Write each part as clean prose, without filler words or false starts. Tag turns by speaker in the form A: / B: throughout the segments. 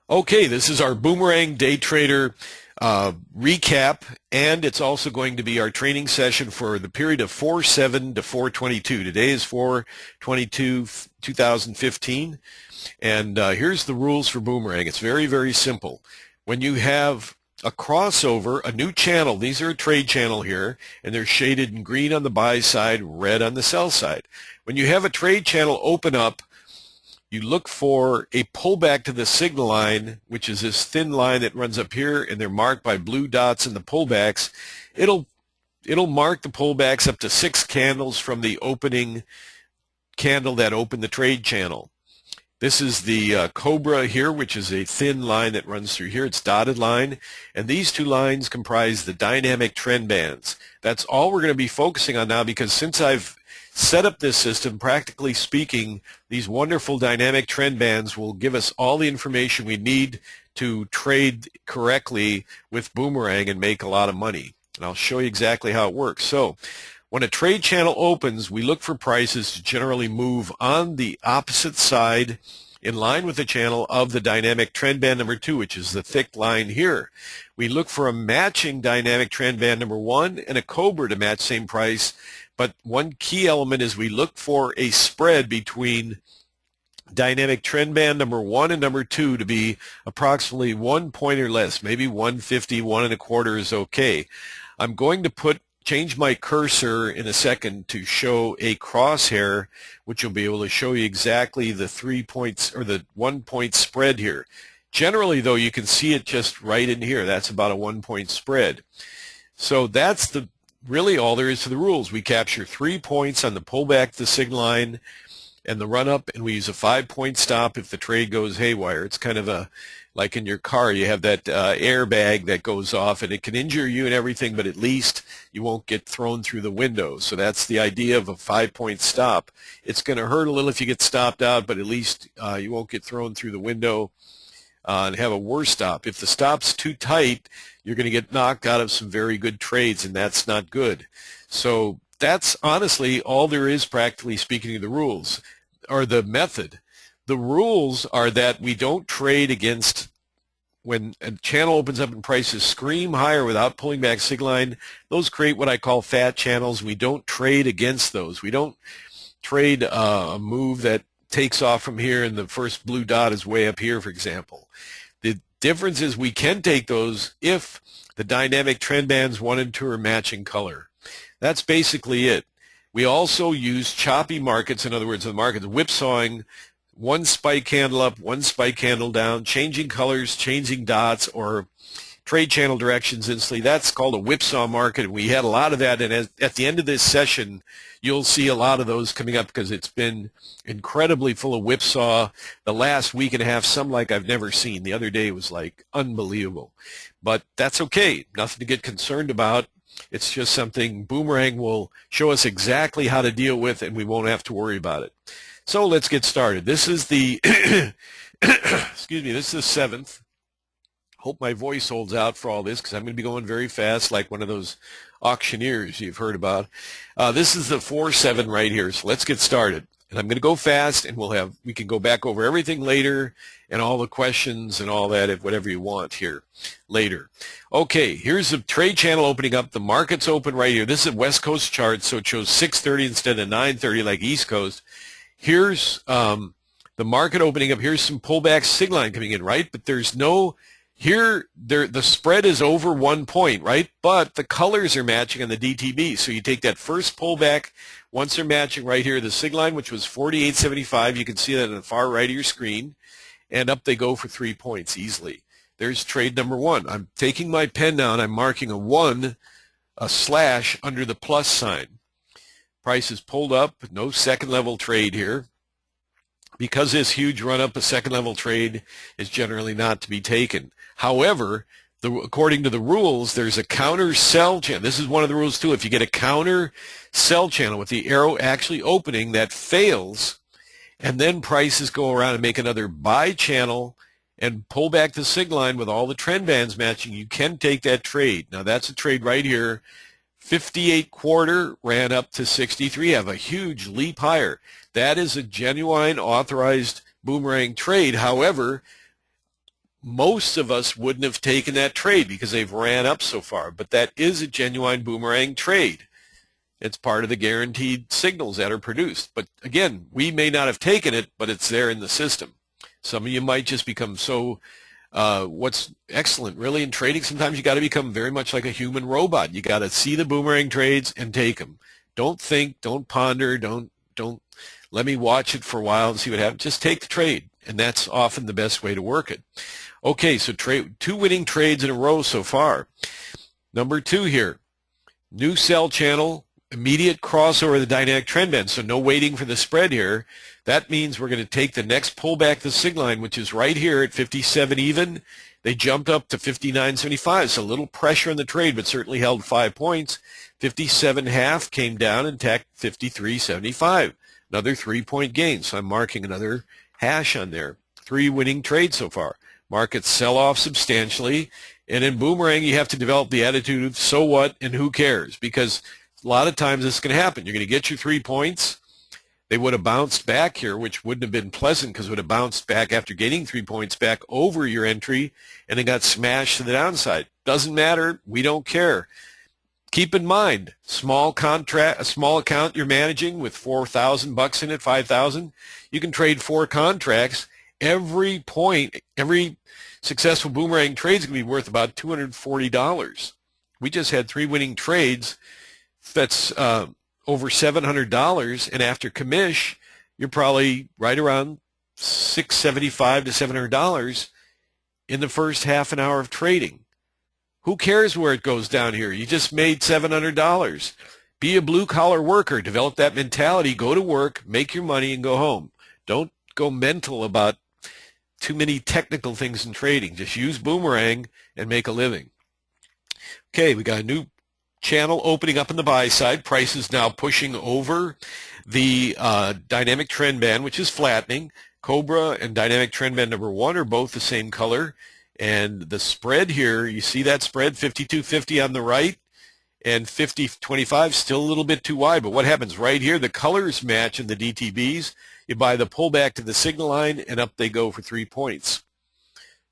A: Okay, this is our Boomerang Day Trader recap, and it's also going to be our training session for the period of 4/7 to 4/22. Today is 4/22/2015, and here's the rules for Boomerang. It's very, very simple. When you have a crossover, a new channel, these are a trade channel here, and they're shaded in green on the buy side, red on the sell side. When you have a trade channel open up, you look for a pullback to the signal line, which is this thin line that runs up here, and they're marked by blue dots in the pullbacks. It'll mark the pullbacks up to 6 candles from the opening candle that opened the trade channel. This is the Cobra here, which is a thin line that runs through here. It's dotted line, and these two lines comprise the dynamic trend bands. That's all we're going to be focusing on now, because since I've set up this system, practically speaking, these wonderful dynamic trend bands will give us all the information we need to trade correctly with Boomerang and make a lot of money. And I'll show you exactly how it works. So when a trade channel opens, we look for prices to generally move on the opposite side in line with the channel of the dynamic trend band number 2, which is the thick line here. We look for a matching dynamic trend band number 1 and a Cobra to match same price. But one key element is we look for a spread between dynamic trend band number 1 and number 2 to be approximately 1 point or less, maybe 150, 1.25 is okay. I'm going to change my cursor in a second to show a crosshair, which will be able to show you exactly the 3 points or the 1 point spread here. Generally, though, you can see it just right in here. That's about a 1 point spread. So that's really all there is to the rules. We capture 3 points on the pullback to the signal line and the run-up, and we use a 5-point stop if the trade goes haywire. It's kind of like in your car, you have that airbag that goes off, and it can injure you and everything, but at least you won't get thrown through the window. So that's the idea of a 5-point stop. It's going to hurt a little if you get stopped out, but at least you won't get thrown through the window and have a worse stop. If the stop's too tight, you're going to get knocked out of some very good trades, and that's not good. So that's honestly all there is, practically speaking, of the rules, or the method. The rules are that we don't trade against, when a channel opens up and prices scream higher without pulling back signal line, those create what I call fat channels. We don't trade against those. We don't trade a move that takes off from here and the first blue dot is way up here, for example. The difference is we can take those if the dynamic trend bands 1 and 2 are matching color. That's basically it. We also use choppy markets, in other words, the market's whipsawing, 1 spike candle up, 1 spike candle down, changing colors, changing dots, or trade channel directions instantly. That's called a whipsaw market. We had a lot of that, and at the end of this session, you'll see a lot of those coming up because it's been incredibly full of whipsaw the last week and a half, some like I've never seen. The other day was like unbelievable. But that's okay. Nothing to get concerned about. It's just something Boomerang will show us exactly how to deal with, and we won't have to worry about it. So let's get started. This is the excuse me, this is the 7th. Hope my voice holds out for all this, because I'm going to be going very fast like one of those auctioneers you've heard about. This is the 4/7 right here, so let's get started. And I'm going to go fast, and we can go back over everything later and all the questions and all that, if whatever you want here later. Okay, here's the trade channel opening up. The market's open right here. This is a West Coast chart, so it shows 6:30 instead of 9:30 like East Coast. Here's the market opening up. Here's some pullback signal line coming in, right? But there's no the spread is over 1 point, right? But the colors are matching on the DTB. So you take that first pullback, once they're matching right here, the signal line, which was 48.75, you can see that on the far right of your screen, and up they go for 3 points easily. There's trade number 1. I'm taking my pen now and I'm marking a slash under the plus sign. Price is pulled up, no second level trade here. Because this huge run-up, a second-level trade is generally not to be taken. However, according to the rules, there's a counter sell channel. This is one of the rules, too. If you get a counter sell channel with the arrow actually opening, that fails, and then prices go around and make another buy channel and pull back the signal line with all the trend bands matching, you can take that trade. Now, that's a trade right here. 58.25 ran up to 63, have a huge leap higher. That is a genuine authorized Boomerang trade. However, most of us wouldn't have taken that trade because they've ran up so far. But that is a genuine boomerang trade. It's part of the guaranteed signals that are produced. But again, we may not have taken it, but it's there in the system. Some of you might just become so, what's excellent really in trading, sometimes you got to become very much like a human robot. You got to see the boomerang trades and take them. Don't think, don't ponder, don't let me watch it for a while and see what happens. Just take the trade, and that's often the best way to work it. Okay, so 2 winning trades in a row so far. Number 2 here, new sell channel, immediate crossover of the dynamic trend band, so no waiting for the spread here. That means we're going to take the next pullback to the signal line, which is right here at 57 even. They jumped up to 59.75, so a little pressure on the trade, but certainly held 5 points. 57.5 came down and tacked 53.75. Another 3-point gain, so I'm marking another hash on there. 3 winning trades so far. Markets sell off substantially, and in boomerang you have to develop the attitude of so what and who cares, because a lot of times this is going to happen. You're going to get your 3 points. They would have bounced back here, which wouldn't have been pleasant because it would have bounced back after getting 3 points back over your entry and then got smashed to the downside. Doesn't matter. We don't care. Keep in mind, a small account you're managing with $4,000 in it, $5,000, you can trade 4 contracts. Every point, every successful boomerang trade is going to be worth about $240. We just had 3 winning trades. That's over $700, and after commish, you're probably right around $675 to $700 in the first half an hour of trading. Who cares where it goes down here? You just made $700. Be a blue-collar worker. Develop that mentality. Go to work, make your money, and go home. Don't go mental about too many technical things in trading. Just use boomerang and make a living. Okay, we got a new channel opening up on the buy side. Price is now pushing over the dynamic trend band, which is flattening. Cobra and dynamic trend band number 1 are both the same color. And the spread here, you see that spread, 52.50 on the right and 50.25, still a little bit too wide. But what happens right here, the colors match in the DTBs. You buy the pullback to the signal line, and up they go for 3 points.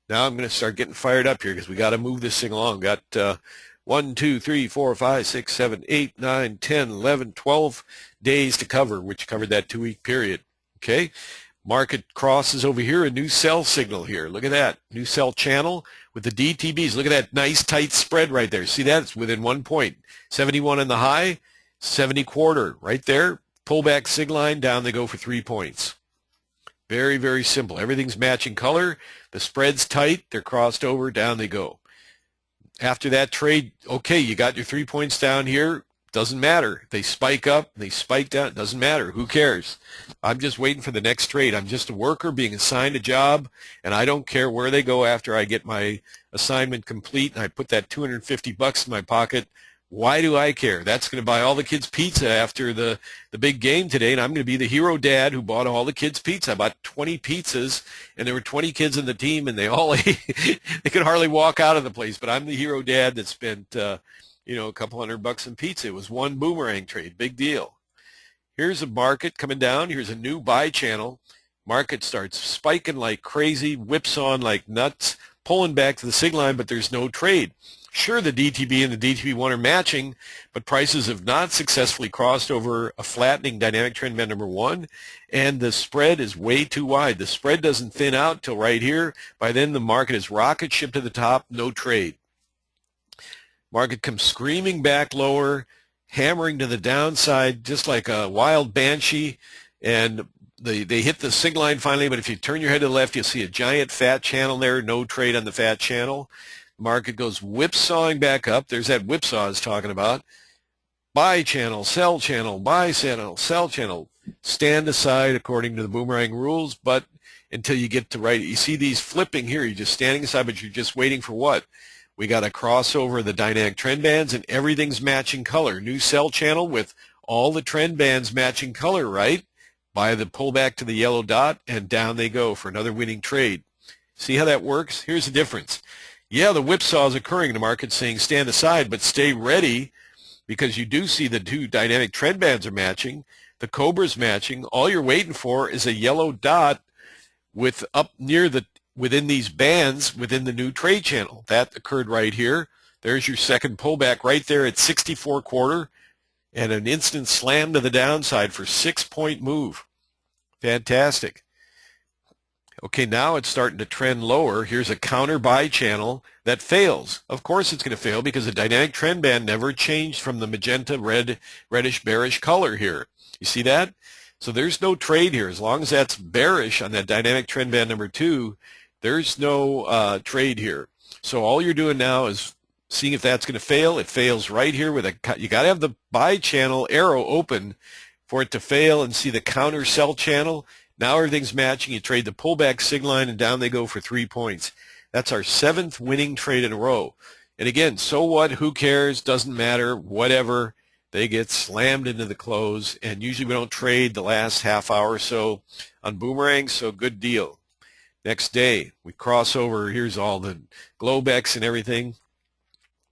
A: Now I'm going to start getting fired up here because we got to move this thing along. Got 1, 2, 3, 4, 5, 6, 7, 8, 9, 10, 11, 12 days to cover, which covered that 2-week period. Okay. Market crosses over here, a new sell signal here. Look at that. New sell channel with the DTBs. Look at that nice tight spread right there. See that? It's within 1 point. 71 in the high, 70 quarter right there. Pullback signal line, down they go for 3 points. Very, very simple. Everything's matching color. The spread's tight. They're crossed over, down they go. After that trade, okay, you got your 3 points down here. Doesn't matter. They spike up, they spike down. It doesn't matter. Who cares? I'm just waiting for the next trade. I'm just a worker being assigned a job, and I don't care where they go after I get my assignment complete and I put that $250 in my pocket. Why do I care? That's going to buy all the kids pizza after the big game today, and I'm going to be the hero dad who bought all the kids pizza. I bought 20 pizzas, and there were 20 kids in the team, and they all ate. They could hardly walk out of the place, but I'm the hero dad that spent a couple $100 in pizza. It was 1 boomerang trade. Big deal. Here's a market coming down. Here's a new buy channel. Market starts spiking like crazy, whips on like nuts, pulling back to the signal line, but there's no trade. Sure, the DTB and the DTB1 are matching, but prices have not successfully crossed over a flattening dynamic trend band number 1, and the spread is way too wide. The spread doesn't thin out till right here. By then, the market is rocket ship to the top, no trade. Market comes screaming back lower, hammering to the downside just like a wild banshee, and they hit the signal line finally, but if you turn your head to the left, you'll see a giant fat channel there, no trade on the fat channel. Market goes whipsawing back up. There's that whipsaw I was talking about. Buy channel, sell channel, buy channel, sell channel. Stand aside according to the boomerang rules, but until you get to right, you see these flipping here. You're just standing aside, but you're just waiting for what? We got a crossover the dynamic trend bands, and everything's matching color. New sell channel with all the trend bands matching color, right? Buy the pullback to the yellow dot, and down they go for another winning trade. See how that works? Here's the difference. Yeah, the whipsaw is occurring. The market's saying stand aside, but stay ready because you do see the 2 dynamic trend bands are matching. The Cobra's matching. All you're waiting for is a yellow dot with up near the within these bands within the new trade channel. That occurred right here. There's your second pullback right there at 64.25 and an instant slam to the downside for 6-point move. Fantastic. Okay, now it's starting to trend lower. Here's a counter buy channel that fails. Of course it's going to fail because the dynamic trend band never changed from the magenta, reddish, bearish color here. You see that? So there's no trade here. As long as that's bearish on that dynamic trend band number 2, there's no trade here. So all you're doing now is seeing if that's going to fail. It fails right here with you got to have the buy channel arrow open for it to fail and see the counter sell channel. Now everything's matching. You trade the pullback signal line and down they go for 3 points. That's our 7th winning trade in a row. And again, so what? Who cares? Doesn't matter. Whatever. They get slammed into the close. And usually we don't trade the last half hour or so on Boomerang, so good deal. Next day, we cross over. Here's all the Globex and everything.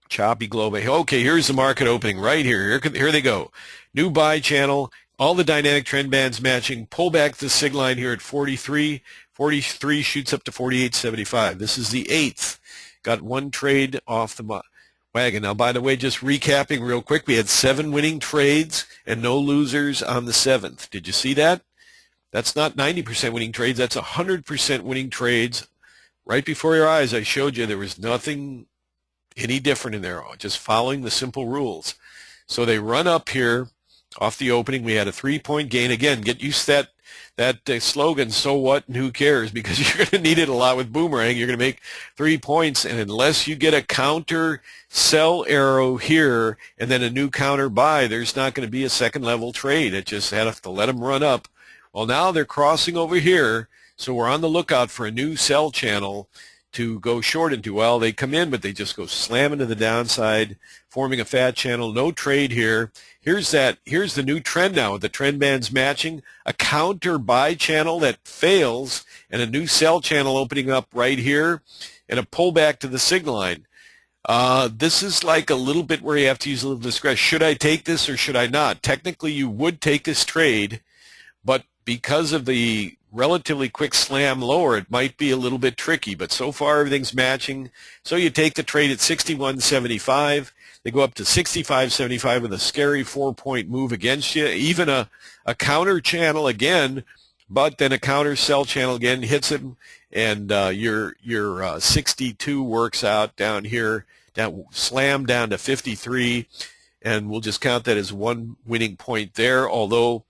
A: Choppy Globex. Okay, here's the market opening right here. Here they go. New buy channel. All the dynamic trend bands matching. Pull back the sig line here at 43. 43 shoots up to 48.75. This is the 8th. Got one trade off the wagon. Now, by the way, just recapping real quick, we had 7 winning trades and no losers on the 7th. Did you see that? That's not 90% winning trades. That's 100% winning trades. Right before your eyes, I showed you there was nothing any different in there, just following the simple rules. So they run up here. Off the opening, we had a 3-point gain. Again, get used to that slogan, so what and who cares, because you're going to need it a lot with Boomerang. You're going to make 3 points, and unless you get a counter sell arrow here and then a new counter buy, there's not going to be a second level trade. It just had to let them run up. Well, now they're crossing over here, so we're on the lookout for a new sell channel to go short into. Well, they come in, but they just go slamming to the downside, forming a fat channel. No trade here. Here's the new trend now with the trend bands matching. A counter buy channel that fails and a new sell channel opening up right here and a pullback to the signal line. This is like a little bit where you have to use a little discretion. Should I take this or should I not? Technically, you would take this trade, but because of the relatively quick slam lower, it might be a little bit tricky. But so far, everything's matching. So you take the trade at 61.75. They go up to 65.75 with a scary 4-point move against you. Even a counter channel again, but then a counter sell channel again hits him, and your 62 works out down here, slam down to 53, and we'll just count that as one winning point there. Although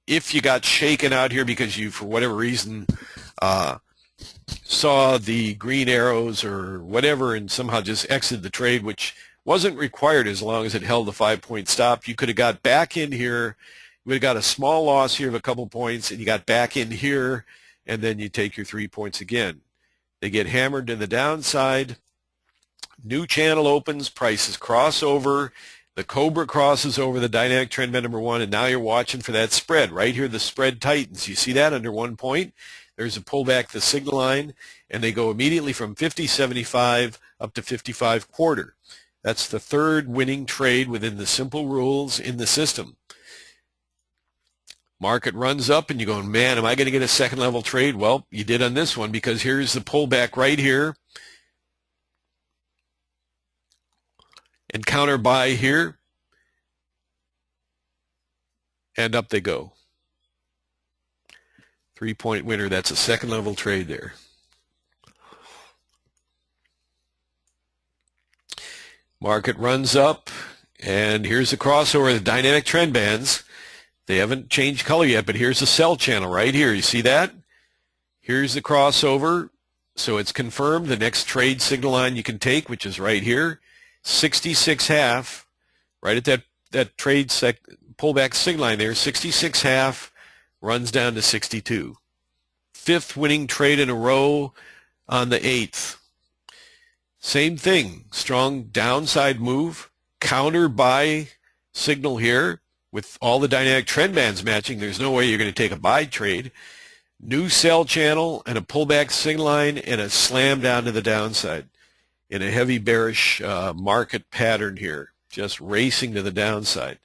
A: if you got shaken out here because you, for whatever reason, saw the green arrows or whatever and somehow just exited the trade, which wasn't required as long as it held the 5-point stop, you could have got back in here. You would have got a small loss here of a couple points, and you got back in here, and then you take your 3 points again. They get hammered to the downside. New channel opens, prices cross over. The Cobra crosses over the dynamic trend band number 1, and now you're watching for that spread. Right here, the spread tightens. You see that under 1 point? There's a pullback, the signal line, and they go immediately from 50.75 up to 55.25. That's the 3rd winning trade within the simple rules in the system. Market runs up, and you're going, man, am I going to get a second level trade? Well, you did on this one, because here's the pullback right here. And counter buy here, and up they go. 3-point winner. That's a second level trade there. Market runs up, and here's the crossover, the dynamic trend bands. They haven't changed color yet, but here's the sell channel right here. You see that? Here's the crossover, so it's confirmed. The next trade signal line you can take, which is right here, 66.5, right at that trade pullback signal line there, 66.5, runs down to 62. 5th winning trade in a row on the 8th. Same thing, strong downside move, counter buy signal here with all the dynamic trend bands matching. There's no way you're going to take a buy trade. New sell channel and a pullback signal line and a slam down to the downside in a heavy bearish market pattern here, just racing to the downside.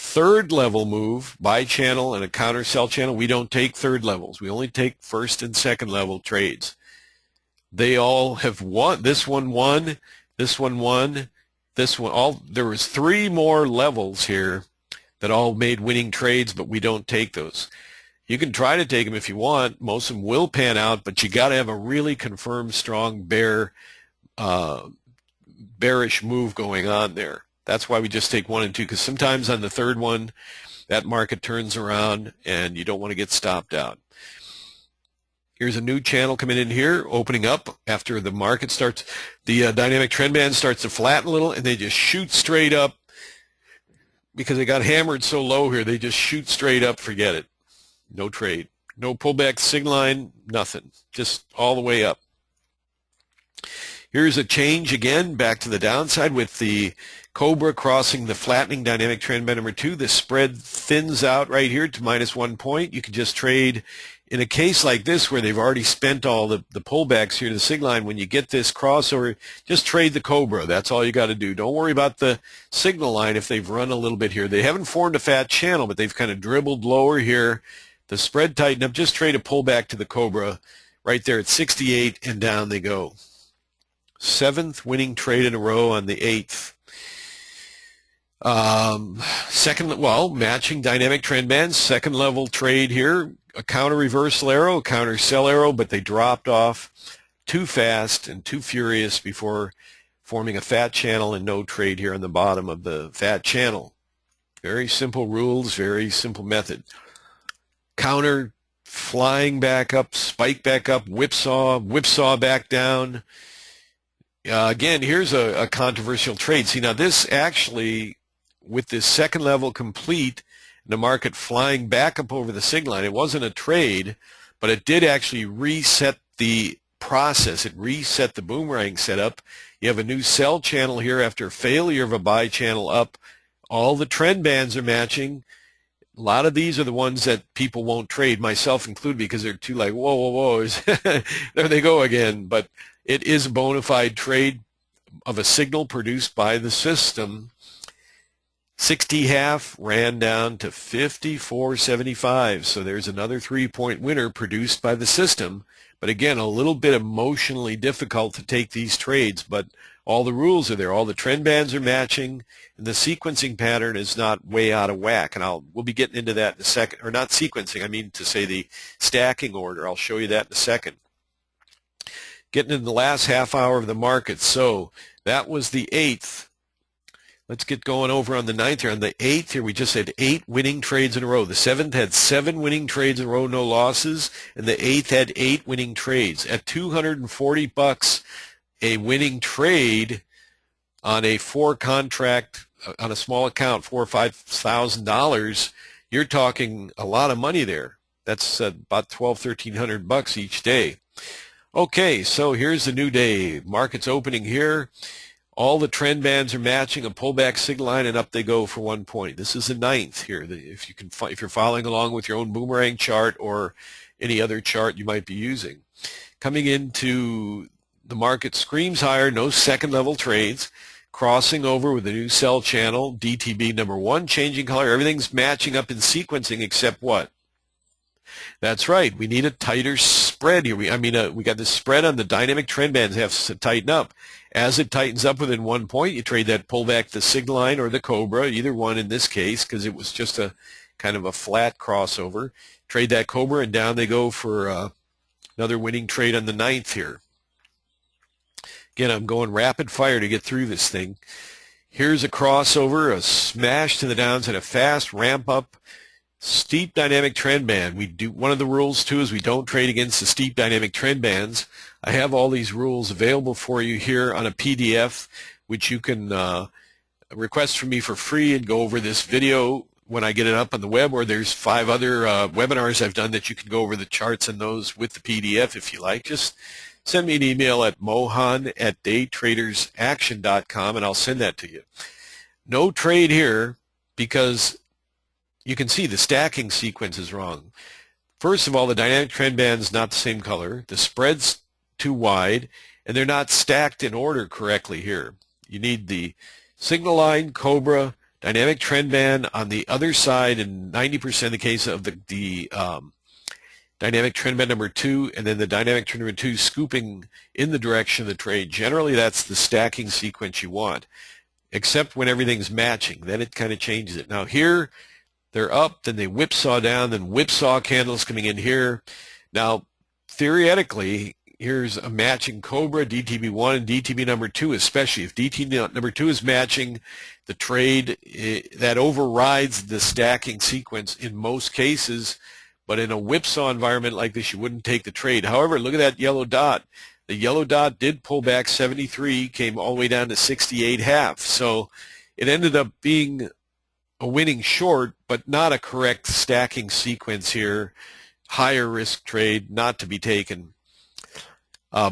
A: third level move, buy channel and a counter sell channel, we don't take third levels. We only take first and second level trades. They all have won. This one won, this one won, this one, all, there was 3 more levels here that all made winning trades, but we don't take those. You can try to take them if you want. Most of them will pan out, but you got to have a really confirmed strong bearish move going on there. That's why we just take 1 and 2, because sometimes on the third one, that market turns around and you don't want to get stopped out. Here's a new channel coming in here, opening up after the market starts, the dynamic trend band starts to flatten a little, and they just shoot straight up because they got hammered so low here. They just shoot straight up, forget it. No trade. No pullback signal line, nothing. Just all the way up. Here's a change again, back to the downside with the Cobra crossing the flattening dynamic trend band number 2. The spread thins out right here to -1 point. You can just trade in a case like this where they've already spent all the pullbacks here to the signal line. When you get this crossover, just trade the Cobra. That's all you got to do. Don't worry about the signal line if they've run a little bit here. They haven't formed a fat channel, but they've kind of dribbled lower here. The spread tightened up. Just trade a pullback to the Cobra right there at 68, and down they go. 7th winning trade in a row on the 8th. Matching dynamic trend bands, second level trade here. A counter reversal arrow, a counter sell arrow, but they dropped off too fast and too furious before forming a fat channel, and no trade here on the bottom of the fat channel. Very simple rules, very simple method. Counter flying back up, spike back up, whipsaw back down. Again, here's a controversial trade. See, now this actually, with this second level complete, the market flying back up over the signal line, it wasn't a trade, but it did actually reset the process. It reset the boomerang setup. You have a new sell channel here after failure of a buy channel up. All the trend bands are matching. A lot of these are the ones that people won't trade, myself included, because they're too like, whoa, whoa, whoa, there they go again. But it is a bona fide trade of a signal produced by the system. 60.5 ran down to 54.75. So there's another 3-point winner produced by the system. But again, a little bit emotionally difficult to take these trades, but all the rules are there. All the trend bands are matching, and the sequencing pattern is not way out of whack. And we'll be getting into that in a second. Or not sequencing, I mean to say the stacking order. I'll show you that in a second. Getting into the last half hour of the market. So that was the 8th. Let's get going over on the 9th here. On the 8th here, we just had 8 winning trades in a row. The 7th had 7 winning trades in a row, no losses, and the 8th had 8 winning trades. At $240 a winning trade on a 4 contract, on a small account, $4,000 or $5,000, you're talking a lot of money there. That's about $1,200, $1,300 each day. Okay, so here's the new day. Market's opening here. All the trend bands are matching, a pullback signal line, and up they go for 1 point. This is the 9th here. If you're following along with your own boomerang chart or any other chart you might be using. Coming into the market, screams higher, no second level trades. Crossing over with a new sell channel, DTB number 1, changing color. Everything's matching up in sequencing except what? That's right. We need a tighter spread here. We got this spread on the dynamic trend bands has to tighten up. As it tightens up within 1 point, you trade that pullback to the signal line or the Cobra, either one in this case, because it was just a kind of a flat crossover. Trade that Cobra, and down they go for another winning trade on the 9th here. Again, I'm going rapid fire to get through this thing. Here's a crossover, a smash to the downside, a fast ramp up. Steep dynamic trend band. One of the rules too is we don't trade against the steep dynamic trend bands. I have all these rules available for you here on a PDF, which you can request from me for free and go over this video when I get it up on the web, or there's 5 other webinars I've done that you can go over the charts and those with the PDF if you like. Just send me an email at mohan@daytradersaction.com and I'll send that to you. No trade here because you can see the stacking sequence is wrong. First of all, the dynamic trend band is not the same color. The spread's too wide, and they're not stacked in order correctly here. You need the signal line, Cobra, dynamic trend band on the other side in 90% of the case of the dynamic trend band number 2, and then the dynamic trend number 2 scooping in the direction of the trade. Generally, that's the stacking sequence you want, except when everything's matching. Then it kind of changes it. Now here, they're up, then they whipsaw down, then whipsaw candles coming in here. Now, theoretically, here's a matching Cobra, DTB1 and DTB number 2, especially if DTB number 2 is matching the trade, that overrides the stacking sequence in most cases. But in a whipsaw environment like this, you wouldn't take the trade. However, look at that yellow dot. The yellow dot did pull back 73, came all the way down to 68.5. So it ended up being a winning short, but not a correct stacking sequence here. Higher risk trade, not to be taken.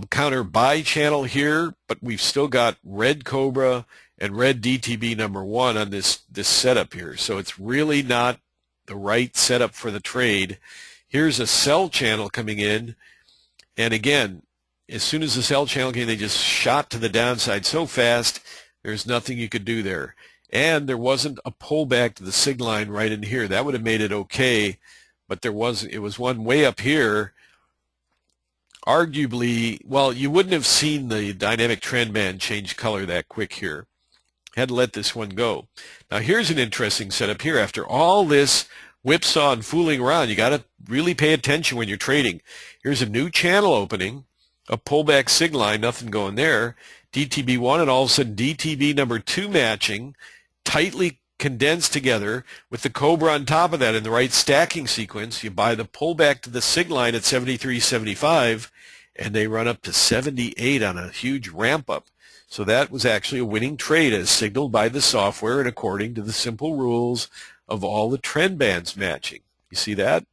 A: Counter buy channel here, but we've still got red Cobra and red DTB number 1 on this setup here. So it's really not the right setup for the trade. Here's a sell channel coming in, and again, as soon as the sell channel came, they just shot to the downside so fast, there's nothing you could do there. And there wasn't a pullback to the sig line right in here. That would have made it okay, but it was one way up here. Arguably, well, you wouldn't have seen the dynamic trend band change color that quick here. Had to let this one go. Now here's an interesting setup here. After all this whipsaw and fooling around, you got to really pay attention when you're trading. Here's a new channel opening, a pullback sig line, nothing going there. DTB1 and all of a sudden DTB number 2 matching, tightly condensed together with the Cobra on top of that in the right stacking sequence. You buy the pullback to the sig line at 73.75, and they run up to 78 on a huge ramp up. So that was actually a winning trade as signaled by the software and according to the simple rules of all the trend bands matching. You see that?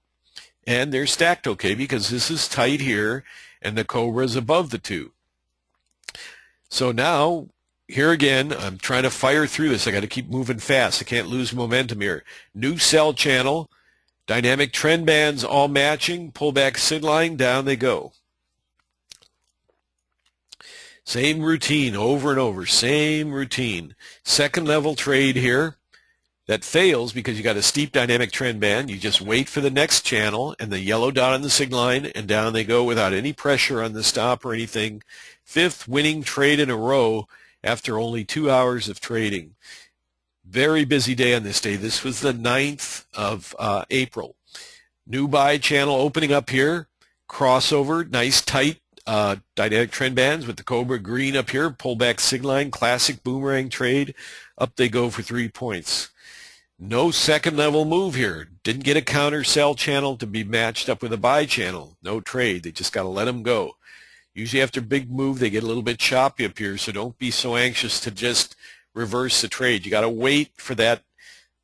A: And they're stacked okay because this is tight here and the Cobra is above the 2. So now, here again, I'm trying to fire through this. I got to keep moving fast. I can't lose momentum here. New sell channel, dynamic trend bands all matching, pullback sig line, down they go. Same routine over and over, same routine. Second level trade here that fails because you got a steep dynamic trend band. You just wait for the next channel and the yellow dot on the sig line, and down they go without any pressure on the stop or anything. 5th winning trade in a row after only 2 hours of trading. Very busy day on this day. This was the 9th of April. New buy channel opening up here. Crossover, nice tight dynamic trend bands with the Cobra green up here, pullback sig line, classic boomerang trade. Up they go for 3 points. No second level move here. Didn't get a counter sell channel to be matched up with a buy channel. No trade. They just got to let them go. Usually after big move, they get a little bit choppy up here, so don't be so anxious to just reverse the trade. You got to wait for that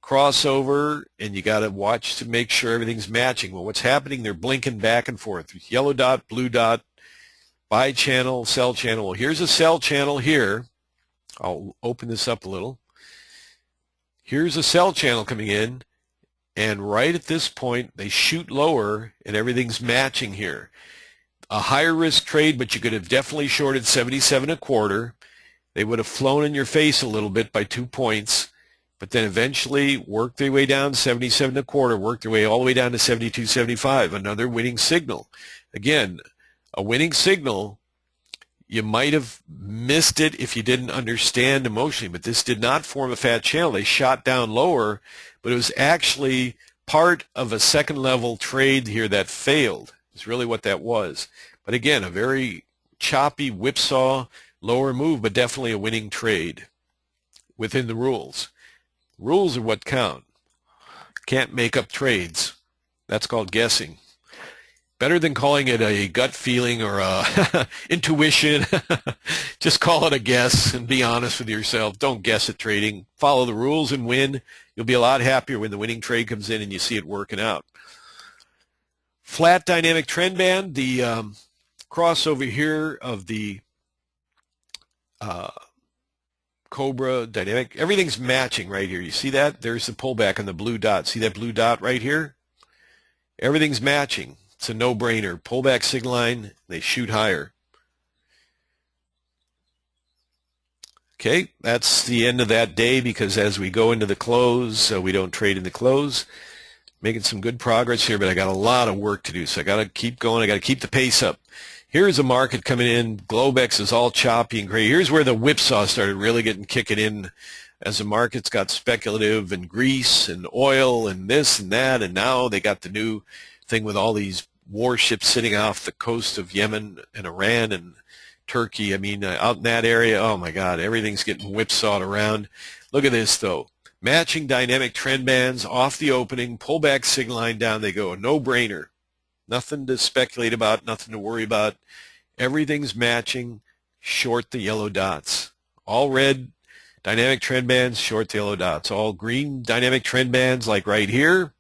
A: crossover, and you got to watch to make sure everything's matching. Well, what's happening? They're blinking back and forth. Yellow dot, blue dot, buy channel, sell channel. Well, here's a sell channel here. I'll open this up a little. Here's a sell channel coming in, and right at this point, they shoot lower, and everything's matching here. A higher risk trade, but you could have definitely shorted 77.25. They would have flown in your face a little bit by 2 points, but then eventually worked their way down 77.25, worked their way all the way down to 72.75. Another winning signal. Again, a winning signal. You might have missed it if you didn't understand emotionally, but this did not form a fat channel. They shot down lower, but it was actually part of a second level trade here that failed. It's really what that was. But again, a very choppy whipsaw lower move, but definitely a winning trade within the rules. Rules are what count. Can't make up trades. That's called guessing. Better than calling it a gut feeling or a intuition. Just call it a guess and be honest with yourself. Don't guess at trading. Follow the rules and win. You'll be a lot happier when the winning trade comes in and you see it working out. Flat dynamic trend band, the crossover here of the Cobra dynamic, everything's matching right here. You see that? There's the pullback on the blue dot. See that blue dot right here? Everything's matching. It's a no-brainer. Pullback sig line, they shoot higher. Okay, that's the end of that day, because as we go into the close, we don't trade in the close. Making some good progress here, but I got a lot of work to do, so I got to keep going. I got to keep the pace up. Here's a market coming in. Globex is all choppy and gray. Here's where the whipsaw started really kicking in, as the markets got speculative and grease and oil and this and that, and now they got the new thing with all these warships sitting off the coast of Yemen and Iran and Turkey. I mean, out in that area, oh my God, everything's getting whipsawed around. Look at this, though. Matching dynamic trend bands off the opening, pullback signal line down they go. A no-brainer. Nothing to speculate about, nothing to worry about. Everything's matching. Short the yellow dots. All red dynamic trend bands, short the yellow dots. All green dynamic trend bands, like right here.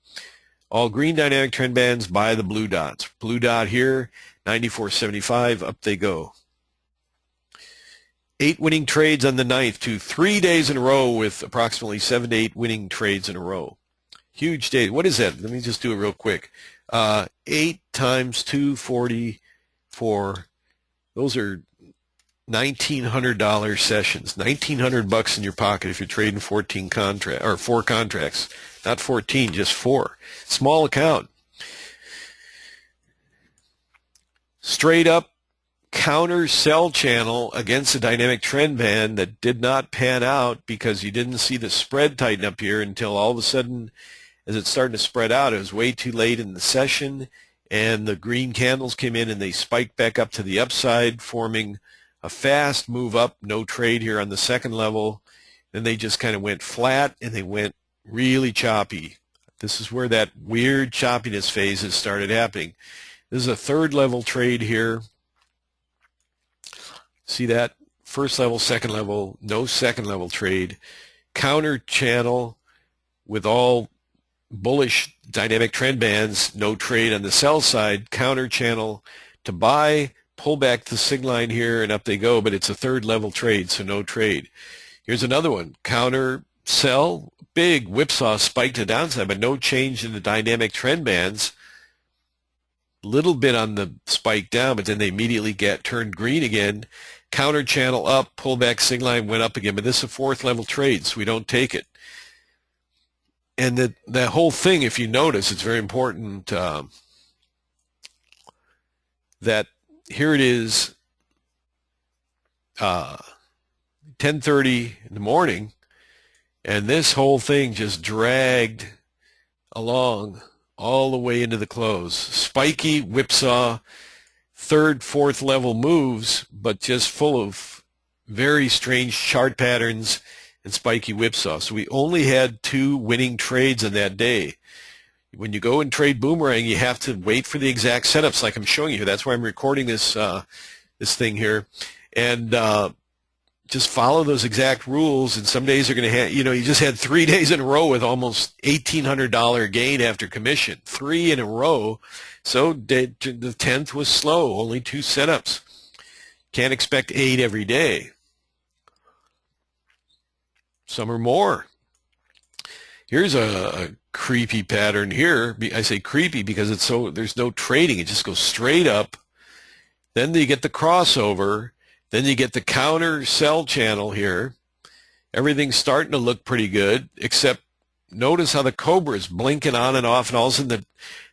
A: All green dynamic trend bands, buy the blue dots. Blue dot here, 94.75, up they go. 8 winning trades on the 9th to 3 days in a row with approximately 7 to 8 winning trades in a row. Huge day. What is that? Let me just do it real quick. 8 times 244. Those are $1,900 sessions. $1,900 in your pocket if you're trading 4 contracts. Not 14, just 4. Small account. Straight up counter sell channel against a dynamic trend band that did not pan out because you didn't see the spread tighten up here until all of a sudden, as it's starting to spread out, it was way too late in the session, and the green candles came in and they spiked back up to the upside, forming a fast move up. No trade here on the second level. Then they just kind of went flat and they went really choppy. This is where that weird choppiness phase has started happening. This is a third level trade here. See that? First level, second level, no second level trade. Counter channel with all bullish dynamic trend bands, no trade on the sell side. Counter channel to buy, pull back the signal line here, and up they go, but it's a third level trade, so no trade. Here's another one. Counter sell, big whipsaw spike to downside, but no change in the dynamic trend bands. Little bit on the spike down, but then they immediately turned green again. Counter channel up, pullback signal line went up again, but this is a fourth level trade, so we don't take it. And that whole thing, if you notice, it's very important that here it is, 10:30 in the morning, and this whole thing just dragged along all the way into the close. Spiky whipsaw, third, fourth level moves, but just full of very strange chart patterns and spiky whipsaw. So we only had 2 winning trades on that day. When you go and trade Boomerang, you have to wait for the exact setups like I'm showing you here. That's why I'm recording this this thing here. And just follow those exact rules, and some days are going to have, you just had 3 days in a row with almost $1,800 gain after commission. 3 in a row. So the 10th was slow, only 2 setups. Can't expect 8 every day. Some are more. Here's a creepy pattern here. I say creepy because there's no trading. It just goes straight up. Then you get the crossover. Then you get the counter sell channel here. Everything's starting to look pretty good, except notice how the Cobra is blinking on and off, and all of a sudden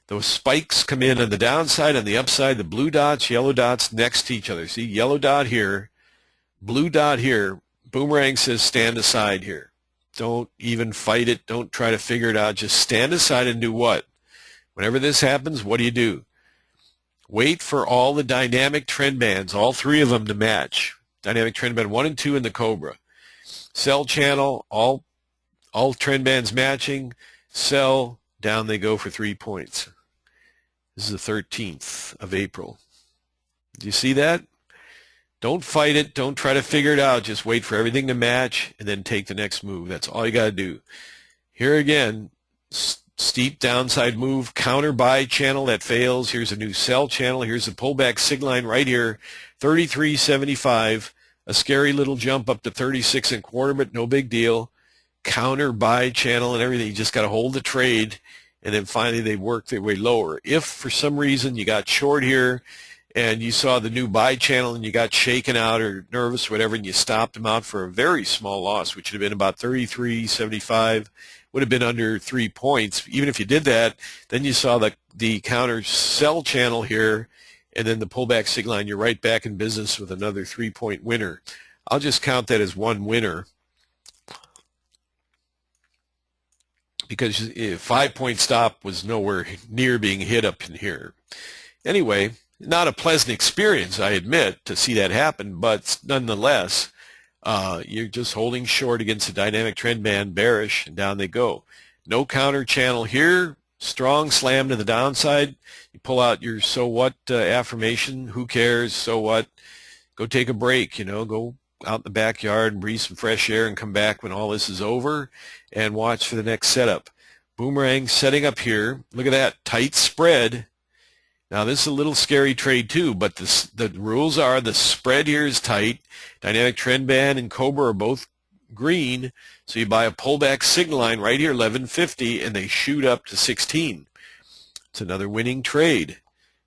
A: those spikes come in on the downside, on the upside, the blue dots, yellow dots next to each other. See, yellow dot here, blue dot here. Boomerang says stand aside here. Don't even fight it. Don't try to figure it out. Just stand aside and do what? Whenever this happens, what do? Wait for all the dynamic trend bands, all 3 of them, to match. Dynamic trend band 1 and 2 in the Cobra. Sell channel, all trend bands matching. Sell, down they go for 3 points. This is the 13th of April. Do you see that? Don't fight it. Don't try to figure it out. Just wait for everything to match and then take the next move. That's all you got to do. Here again, steep downside move, counter buy channel that fails. Here's a new sell channel. Here's the pullback signal line right here, 33.75. A scary little jump up to 36 and quarter, but no big deal. Counter buy channel and everything. You just got to hold the trade, and then finally they work their way lower. If for some reason you got short here and you saw the new buy channel and you got shaken out or nervous or whatever, and you stopped them out for a very small loss, which would have been about 33.75, would have been under 3 points. Even if you did that, then you saw the counter sell channel here, and then the pullback signal line, you're right back in business with another 3-point winner. I'll just count that as one winner, because a 5-point stop was nowhere near being hit up in here. Anyway, not a pleasant experience, I admit, to see that happen, but nonetheless, you're just holding short against the dynamic trend band, bearish, and down they go. No counter channel here, strong slam to the downside. You pull out your so what affirmation, who cares, so what, go take a break, go out in the backyard and breathe some fresh air and come back when all this is over and watch for the next setup. Boomerang setting up here. Look at that, tight spread. Now this is a little scary trade too, but the rules are the spread here is tight. Dynamic trend band and Cobra are both green, so you buy a pullback signal line right here, 1150, and they shoot up to 16. It's another winning trade.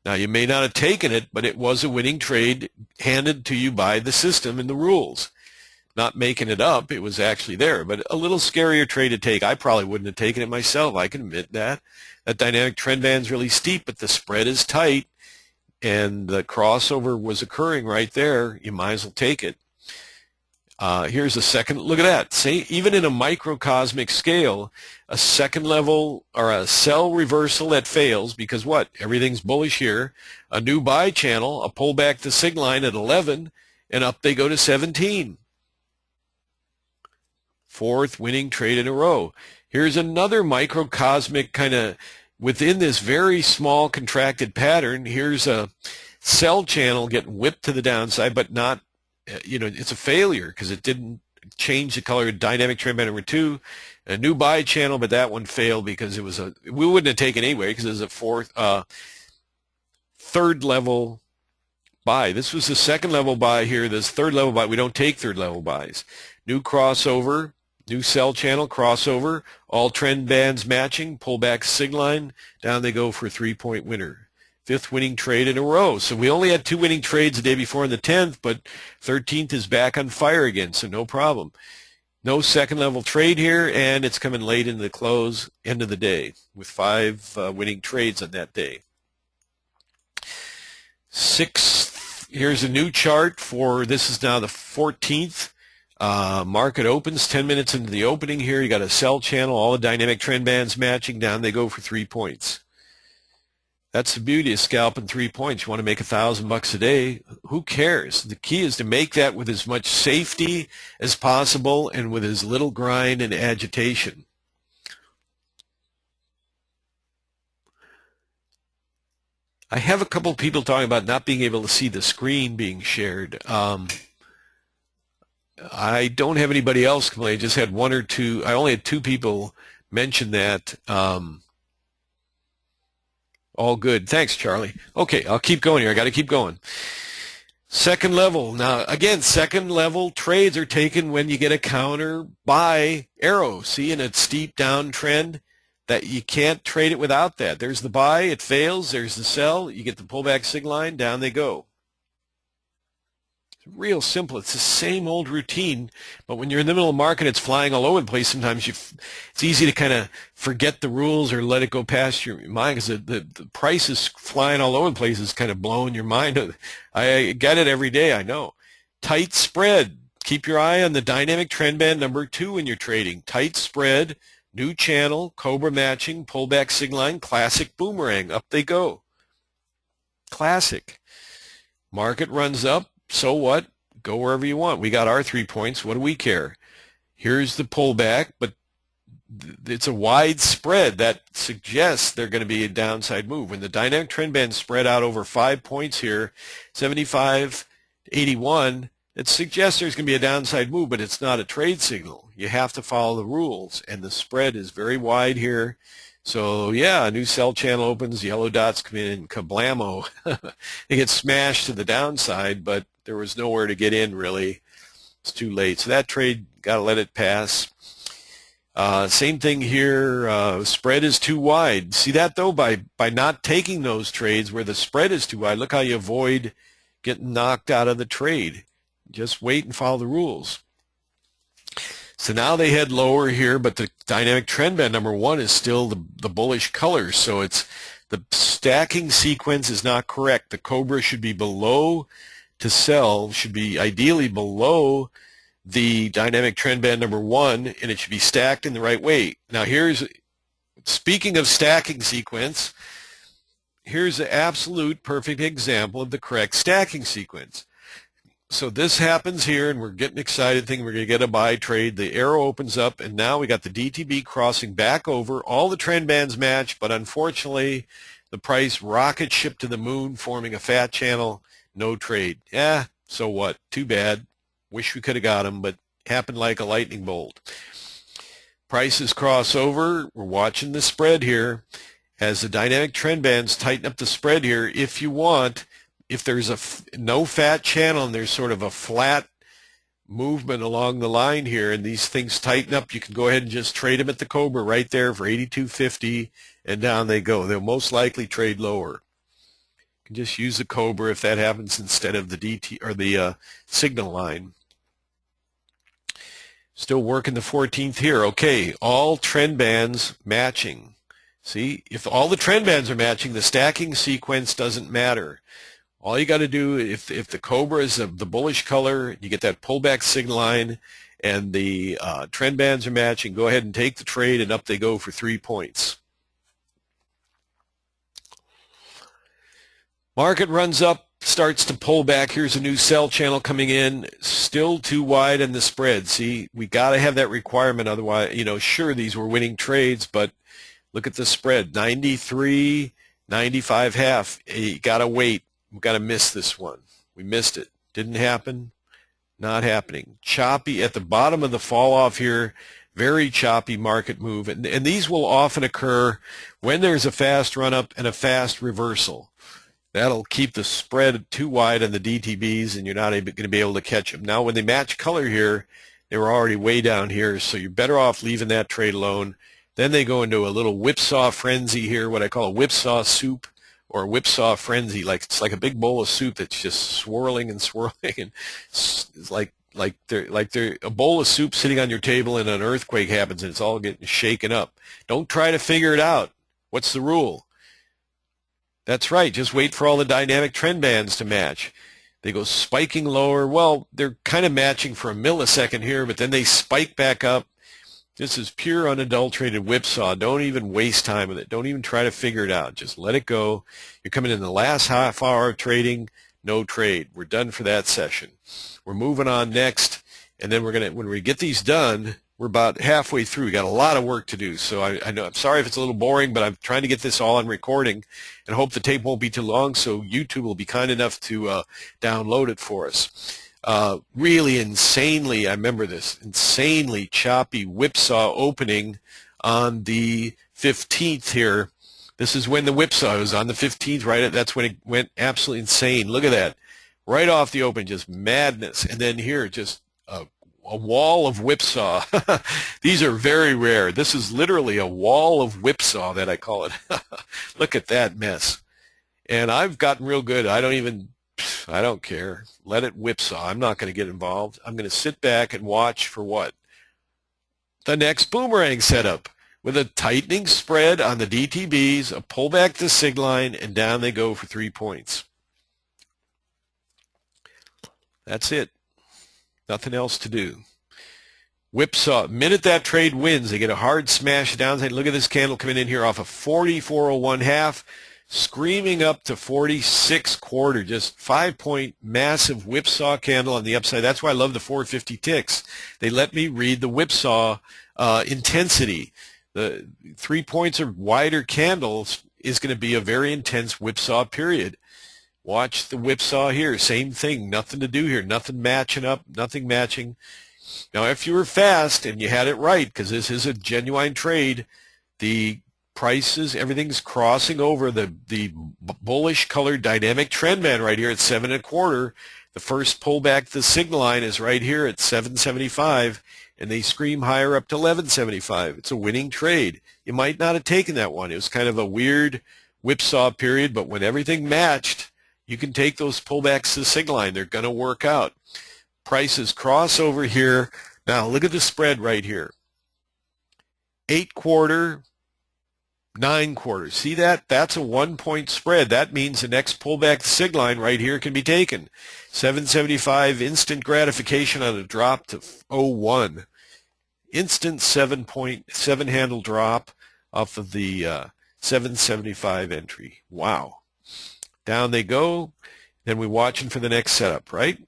A: Now you may not have taken it, but it was a winning trade handed to you by the system and the rules. Not making it up, it was actually there, but a little scarier trade to take. I probably wouldn't have taken it myself, I can admit that. That dynamic trend band is really steep, but the spread is tight, and the crossover was occurring right there. You might as well take it. Here's a second. Look at that. Say, even in a microcosmic scale, a second level or a sell reversal that fails because what? Everything's bullish here. A new buy channel, a pullback to signal line at 11, and up they go to 17. Fourth winning trade in a row. Here's another microcosmic kind of within this very small contracted pattern. Here's a sell channel getting whipped to the downside, but not, it's a failure because it didn't change the color of dynamic trend band number 2. A new buy channel, but that one failed because it was we wouldn't have taken anyway because it was a third level buy. This was the second level buy here. This third level buy, we don't take third level buys. New crossover. New sell channel, crossover, all trend bands matching, pullback signal line, down they go for a 3-point winner. Fifth winning trade in a row. So we only had 2 winning trades the day before on the 10th, but 13th is back on fire again, so no problem. No second level trade here, and it's coming late into the close, end of the day, with 5 winning trades on that day. Sixth, here's a new chart for, this is now the 14th. Market opens 10 minutes into the opening here. You got a sell channel, all the dynamic trend bands matching, down they go for 3 points. That's the beauty of scalping 3 points. You want to make $1,000 a day. Who cares? The key is to make that with as much safety as possible and with as little grind and agitation. I have a couple of people talking about not being able to see the screen being shared. I don't have anybody else complain. I just had 1 or 2. I only had 2 people mention that. All good. Thanks, Charlie. Okay, I'll keep going here. I got to keep going. Second level. Now, again, second level trades are taken when you get a counter buy arrow. See, in a steep downtrend, that you can't trade it without that. There's the buy. It fails. There's the sell. You get the pullback signal line. Down they go. Real simple. It's the same old routine, but when you're in the middle of the market, it's flying all over the place. Sometimes it's easy to kind of forget the rules or let it go past your mind because the price is flying all over the place. It's kind of blowing your mind. I get it every day, I know. Tight spread. Keep your eye on the dynamic trend band number 2 when you're trading. Tight spread, new channel, Cobra matching, pullback signal line, classic boomerang. Up they go. Classic. Market runs up. So what? Go wherever you want. We got our 3 points. What do we care? Here's the pullback, but it's a wide spread that suggests they're going to be a downside move. When the dynamic trend band spread out over 5 points here, 75, 81, it suggests there's going to be a downside move, but it's not a trade signal. You have to follow the rules, and the spread is very wide here. So, yeah, a new sell channel opens, yellow dots come in, and kablamo. They get smashed to the downside, but there was nowhere to get in, really. It's too late. So that trade, got to let it pass. Same thing here. Spread is too wide. See that though? By not taking those trades where the spread is too wide, look how you avoid getting knocked out of the trade. Just wait and follow the rules. So now they head lower here, but the dynamic trend band number 1 is still the bullish color. So it's the stacking sequence is not correct. The Cobra should be below to sell, should be ideally below the dynamic trend band number 1, and it should be stacked in the right way. Now speaking of stacking sequence, here's an absolute perfect example of the correct stacking sequence. So this happens here, and we're getting excited thinking we're going to get a buy trade. The arrow opens up, and now we got the DTB crossing back over. All the trend bands match, but unfortunately, the price rocket ship to the moon, forming a fat channel. No trade. Yeah, so what? Too bad. Wish we could have got them, but happened like a lightning bolt. Prices cross over. We're watching the spread here. As the dynamic trend bands tighten up the spread here, if you want, if there's no fat channel and there's sort of a flat movement along the line here and these things tighten up, you can go ahead and just trade them at the Cobra right there for 82.50, and down they go. They'll most likely trade lower. You can just use the Cobra if that happens instead of the DT or the signal line. Still working the 14th here. Okay, all trend bands matching. See, if all the trend bands are matching, the stacking sequence doesn't matter. All you got to do, if the Cobra is the bullish color, you get that pullback signal line, and the trend bands are matching, go ahead and take the trade, and up they go for 3 points. Market runs up, starts to pull back. Here's a new sell channel coming in. Still too wide in the spread. See, we got to have that requirement. Otherwise, sure, these were winning trades, but look at the spread, 93, 95 half. You got to wait. We've got to miss this one. We missed it. Didn't happen. Not happening. Choppy at the bottom of the fall off here. Very choppy market move. And these will often occur when there's a fast run up and a fast reversal. That'll keep the spread too wide on the DTBs, and you're not going to be able to catch them. Now, when they match color here, they were already way down here, so you're better off leaving that trade alone. Then they go into a little whipsaw frenzy here, what I call a whipsaw soup, or a whipsaw frenzy. It's like a big bowl of soup that's just swirling and swirling, and it's like they're a bowl of soup sitting on your table, and an earthquake happens, and it's all getting shaken up. Don't try to figure it out. What's the rule? That's right. Just wait for all the dynamic trend bands to match. They go spiking lower. Well, they're kind of matching for a millisecond here, but then they spike back up. This is pure unadulterated whipsaw. Don't even waste time with it. Don't even try to figure it out. Just let it go. You're coming in the last half hour of trading. No trade. We're done for that session. We're moving on next, and then when we get these done, we're about halfway through. We got a lot of work to do. So I know, I'm sorry if it's a little boring, but I'm trying to get this all on recording and hope the tape won't be too long, so YouTube will be kind enough to download it for us. Really insanely, I remember this, insanely choppy whipsaw opening on the 15th here. This is when the whipsaw was on the 15th, right? That's when it went absolutely insane. Look at that. Right off the open, just madness. And then here, just a wall of whipsaw. These are very rare. This is literally a wall of whipsaw that I call it. Look at that mess. And I've gotten real good. I don't care. Let it whipsaw. I'm not going to get involved. I'm going to sit back and watch for what? The next boomerang setup with a tightening spread on the DTBs, a pullback to the sig line, and down they go for 3 points. That's it. Nothing else to do. Whipsaw. Minute that trade wins, they get a hard smash downside. Look at this candle coming in here off of 44.01 half, screaming up to 46 quarter. Just 5-point massive whipsaw candle on the upside. That's why I love the 450 ticks. They let me read the whipsaw intensity. The 3 points or wider candles is going to be a very intense whipsaw period. Watch the whipsaw here. Same thing. Nothing to do here. Nothing matching up. Nothing matching. Now, if you were fast and you had it right, because this is a genuine trade, the prices, everything's crossing over the bullish colored dynamic trend band right here at 7.25. The first pullback to the signal line is right here at 775, and they scream higher up to 1175. It's a winning trade. You might not have taken that one. It was kind of a weird whipsaw period, but when everything matched, you can take those pullbacks to the signal line. They're going to work out. Prices cross over here. Now look at the spread right here. 8.25, 9.25. See that? That's a 1-point spread. That means the next pullback to the signal line right here can be taken. 775 instant gratification on a drop to 0.1. Instant 7.7 handle drop off of the 775 entry. Wow. Down they go. Then we're watching for the next setup, right?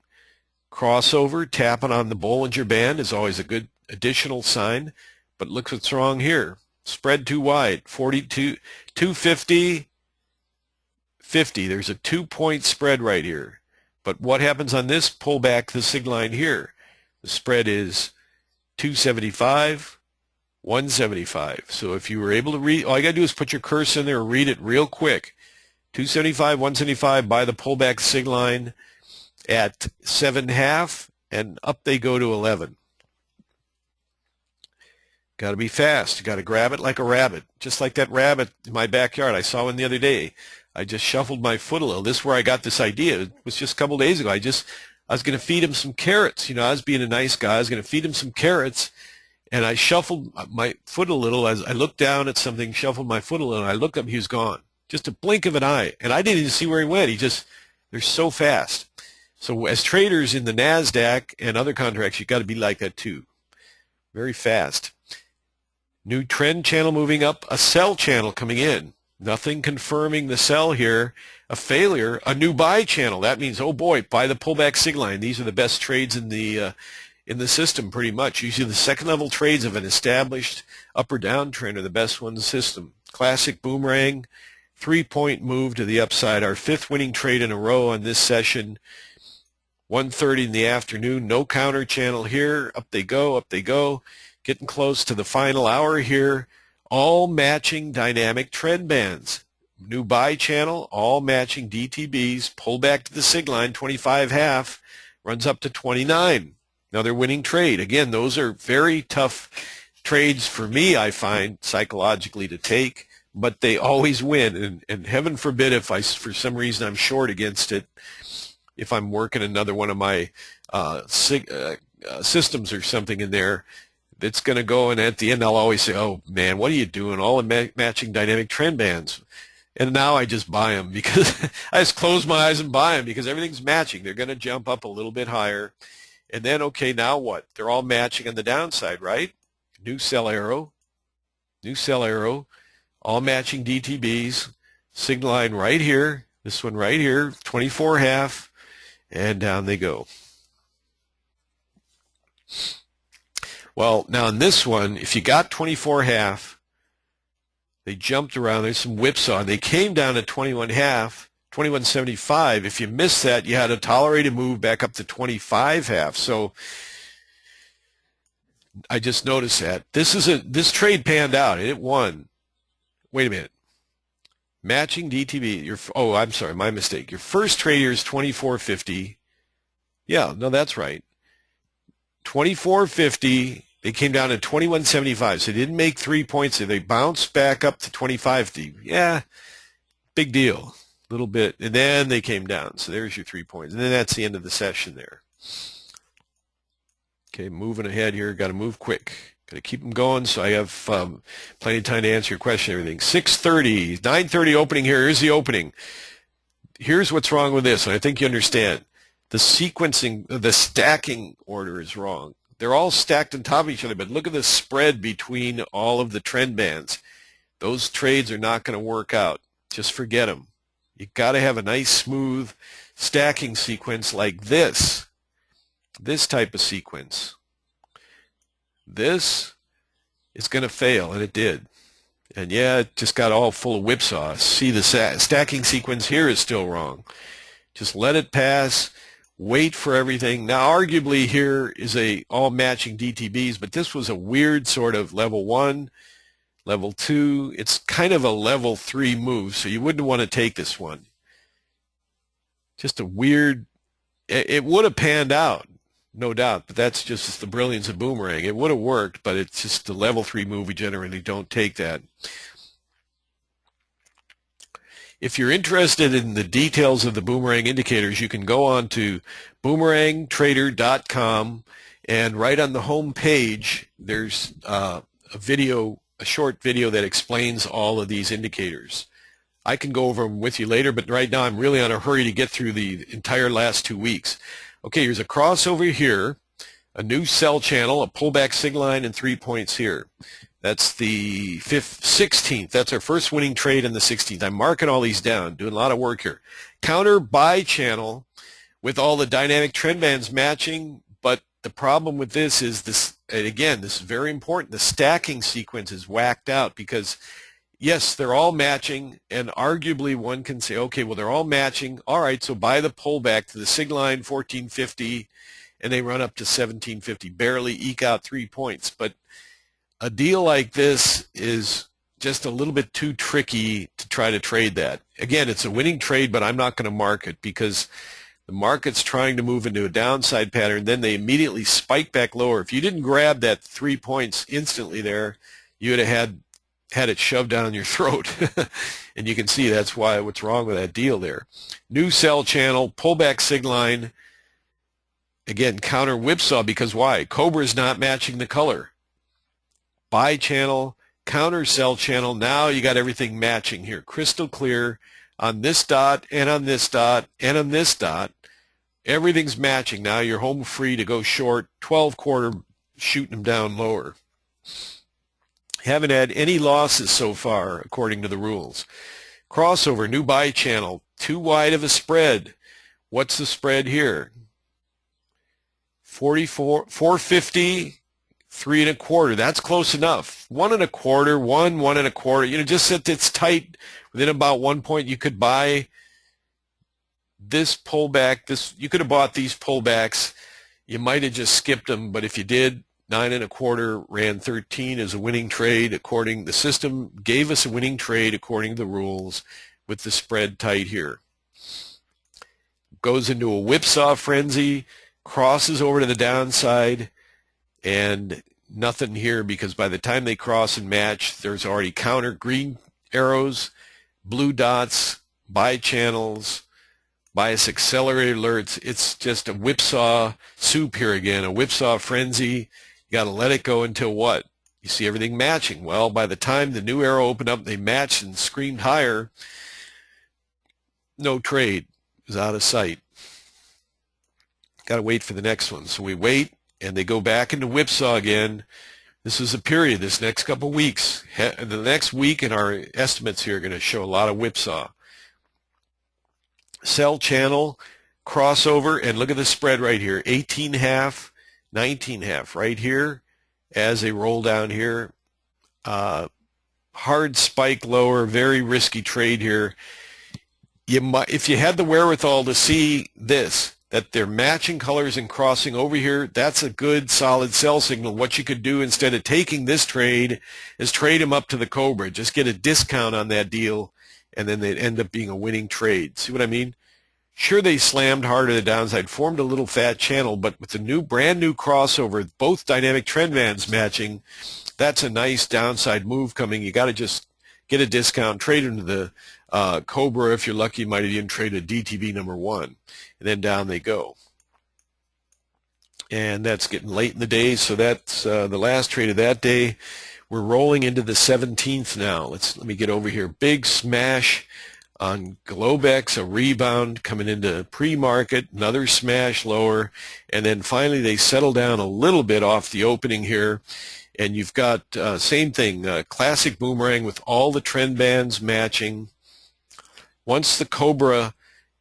A: Crossover, tapping on the Bollinger Band is always a good additional sign. But look what's wrong here. Spread too wide. 42, 250, 50. There's a 2-point spread right here. But what happens on this pullback to the signal line here? The spread is 275, 175. So if you were able to read, all you got to do is put your cursor in there and read it real quick. 275, 175 by the pullback signal line at 7.5, and up they go to 11. Got to be fast. You got to grab it like a rabbit, just like that rabbit in my backyard. I saw one the other day. I just shuffled my foot a little. This is where I got this idea. It was just a couple days ago. I was going to feed him some carrots. You know, I was being a nice guy. I was going to feed him some carrots, and I shuffled my foot a little as I looked down at something, shuffled my foot a little, and I looked up, he was gone. Just a blink of an eye, and I didn't even see where he went. They're so fast. So as traders in the NASDAQ and other contracts, you got to be like that too. Very fast. New trend channel moving up, a sell channel coming in. Nothing confirming the sell here. A failure, a new buy channel. That means, oh boy, buy the pullback signal line. These are the best trades in the system pretty much. Usually the second level trades of an established up or down trend are the best ones in the system. Classic Boomerang, 3-point move to the upside. Our 5th winning trade in a row on this session. 1:30 in the afternoon. No counter channel here. Up they go, up they go. Getting close to the final hour here. All matching dynamic trend bands. New buy channel, all matching DTBs. Pull back to the signal line, 25.5, runs up to 29. Another winning trade. Again, those are very tough trades for me, I find, psychologically to take, but they always win. And heaven forbid if for some reason I'm short against it, if I'm working another one of my systems or something in there, it's going to go, and at the end I'll always say, oh man, what are you doing? All the matching dynamic trend bands. And now I just buy them because I just close my eyes and buy them because everything's matching. They're going to jump up a little bit higher. And then, okay, now what? They're all matching on the downside, right? New sell arrow, all matching DTBs, signal line right here, this one right here, 24.5, and down they go. Well, now in this one, if you got 24.5, they jumped around. There's some whipsaw. They came down to 21.5, 21.75. If you missed that, you had a tolerated move back up to 25.5. So I just noticed that. This trade panned out, and it won. Wait a minute. Matching DTB. Oh, I'm sorry, my mistake. Your first trade here is 24.50. Yeah, no, that's right. 24.50. They came down to 21.75, so they didn't make 3 points. They bounced back up to 25.50. Yeah, big deal, a little bit. And then they came down, so there's your 3 points. And then that's the end of the session there. Okay, moving ahead here. Got to move quick. Got to keep them going, so I have plenty of time to answer your question and everything. 6:30, 9:30 opening here. Here's the opening. Here's what's wrong with this, and I think you understand. The sequencing, the stacking order is wrong. They're all stacked on top of each other, but look at the spread between all of the trend bands. Those trades are not going to work out. Just forget them. You got to have a nice, smooth stacking sequence like this. This type of sequence. This is going to fail, and it did. And yeah, it just got all full of whipsaw. See, the stacking sequence here is still wrong. Just let it pass. Wait for everything. Now, arguably here is all matching DTBs, but this was a weird sort of level 1, Level 2, it's kind of a level 3 move, so you wouldn't want to take this one. Just a weird, it would have panned out, no doubt, but that's just the brilliance of Boomerang. It would have worked, but it's just a level 3 move. We generally don't take that. If you're interested in the details of the Boomerang indicators, you can go on to boomerangtrader.com, and right on the home page, there's a short video that explains all of these indicators. I can go over them with you later, but right now I'm really on a hurry to get through the entire last 2 weeks. Okay, here's a crossover here, a new sell channel, a pullback signal line, and 3 points here. That's the 16th. That's our first winning trade on the 16th. I'm marking all these down, doing a lot of work here. Counter buy channel with all the dynamic trend bands matching, but the problem with this is this, and again, this is very important, the stacking sequence is whacked out because, yes, they're all matching, and arguably one can say, okay, well, they're all matching. All right, so buy the pullback to the signal line 1450, and they run up to 1750, barely eke out 3 points. But a deal like this is just a little bit too tricky to try to trade that. Again, it's a winning trade, but I'm not going to mark it because the market's trying to move into a downside pattern. Then they immediately spike back lower. If you didn't grab that 3 points instantly there, you would have had it shoved down your throat. And you can see that's what's wrong with that deal there. New sell channel, pullback signal line. Again, counter whipsaw because why? Cobra is not matching the color. Buy channel, counter sell channel. Now you got everything matching here. Crystal clear on this dot and on this dot and on this dot. Everything's matching. Now you're home free to go short, 12 quarter, shooting them down lower. Haven't had any losses so far according to the rules. Crossover, new buy channel, too wide of a spread. What's the spread here? 450, 3 1/4. That's close enough. 1 1/4, 1 1/4. You know, just that it's tight within about 1 point. You could buy this pullback. You could have bought these pullbacks. You might have just skipped them, but if you did, 9 1/4 ran 13 as a winning trade. The system gave us a winning trade according to the rules with the spread tight here. Goes into a whipsaw frenzy, crosses over to the downside, and nothing here because by the time they cross and match, there's already counter green arrows, blue dots, buy channels, bias accelerator alerts. It's just a whipsaw soup here again, a whipsaw frenzy. You got to let it go until what? You see everything matching. Well, by the time the new arrow opened up, they matched and screamed higher. No trade. It was out of sight. Got to wait for the next one. So we wait, and they go back into whipsaw again. This is a period, this next couple of weeks. The next week in our estimates here are going to show a lot of whipsaw. Sell channel, crossover, and look at the spread right here. 18.5, 19.5 right here as they roll down here. Hard spike lower, very risky trade here. If you had the wherewithal to see this, that they're matching colors and crossing over here, that's a good solid sell signal. What you could do instead of taking this trade is trade them up to the Cobra. Just get a discount on that deal, and then they'd end up being a winning trade. See what I mean? Sure, they slammed hard to the downside, formed a little fat channel, but with the brand new crossover, both dynamic trend bands matching, that's a nice downside move coming. You got to just get a discount, trade into the Cobra. If you're lucky, you might even trade a DTB number 1, and then down they go. And that's getting late in the day, so that's the last trade of that day. We're rolling into the 17th now. Let me get over here. Big smash on Globex, a rebound coming into pre-market, another smash lower, and then finally they settle down a little bit off the opening here. And you've got same thing, classic Boomerang with all the trend bands matching. Once the Cobra,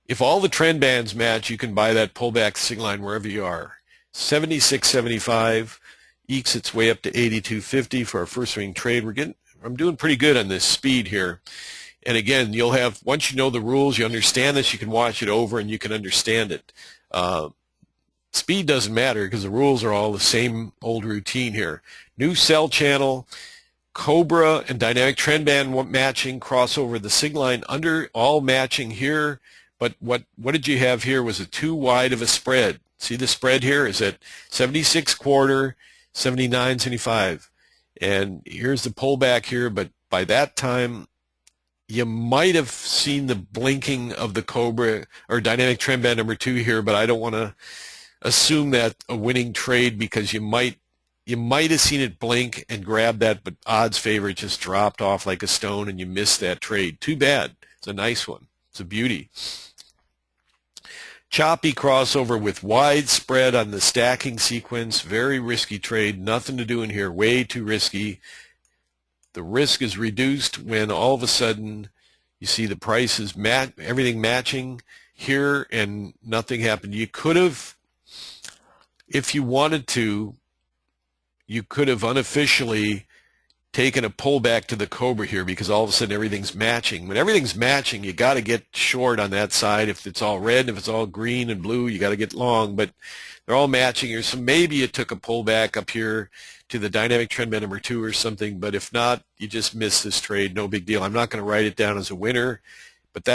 A: if all the trend bands match, you can buy that pullback signal line wherever you are. 76.75 ekes its way up to 82.50 for our first swing trade. I'm doing pretty good on this speed here. And again, you'll have, once you know the rules, you understand this, you can watch it over and you can understand it. Speed doesn't matter because the rules are all the same old routine here. New sell channel, Cobra and dynamic trend band matching, crossover, the sig line under, all matching here. But what did you have here was a too wide of a spread. See the spread here is at 76 quarter, 79, 75. And here's the pullback here, but by that time, you might have seen the blinking of the Cobra or dynamic trend band number 2 here, but I don't want to assume that a winning trade because you might have seen it blink and grab that, but odds favor it just dropped off like a stone and you missed that trade. Too bad. It's a nice one. It's a beauty. Choppy crossover with wide spread on the stacking sequence. Very risky trade. Nothing to do in here. Way too risky. The risk is reduced when all of a sudden you see the prices everything matching here and nothing happened. You could have, if you wanted to, you could have unofficially taken a pullback to the Cobra here because all of a sudden everything's matching. When everything's matching, you got to get short on that side. If it's all red, if it's all green and blue, you got to get long. But they're all matching here, so maybe you took a pullback up here to the dynamic trend band number 2 or something. But if not, you just missed this trade. No big deal. I'm not going to write it down as a winner, but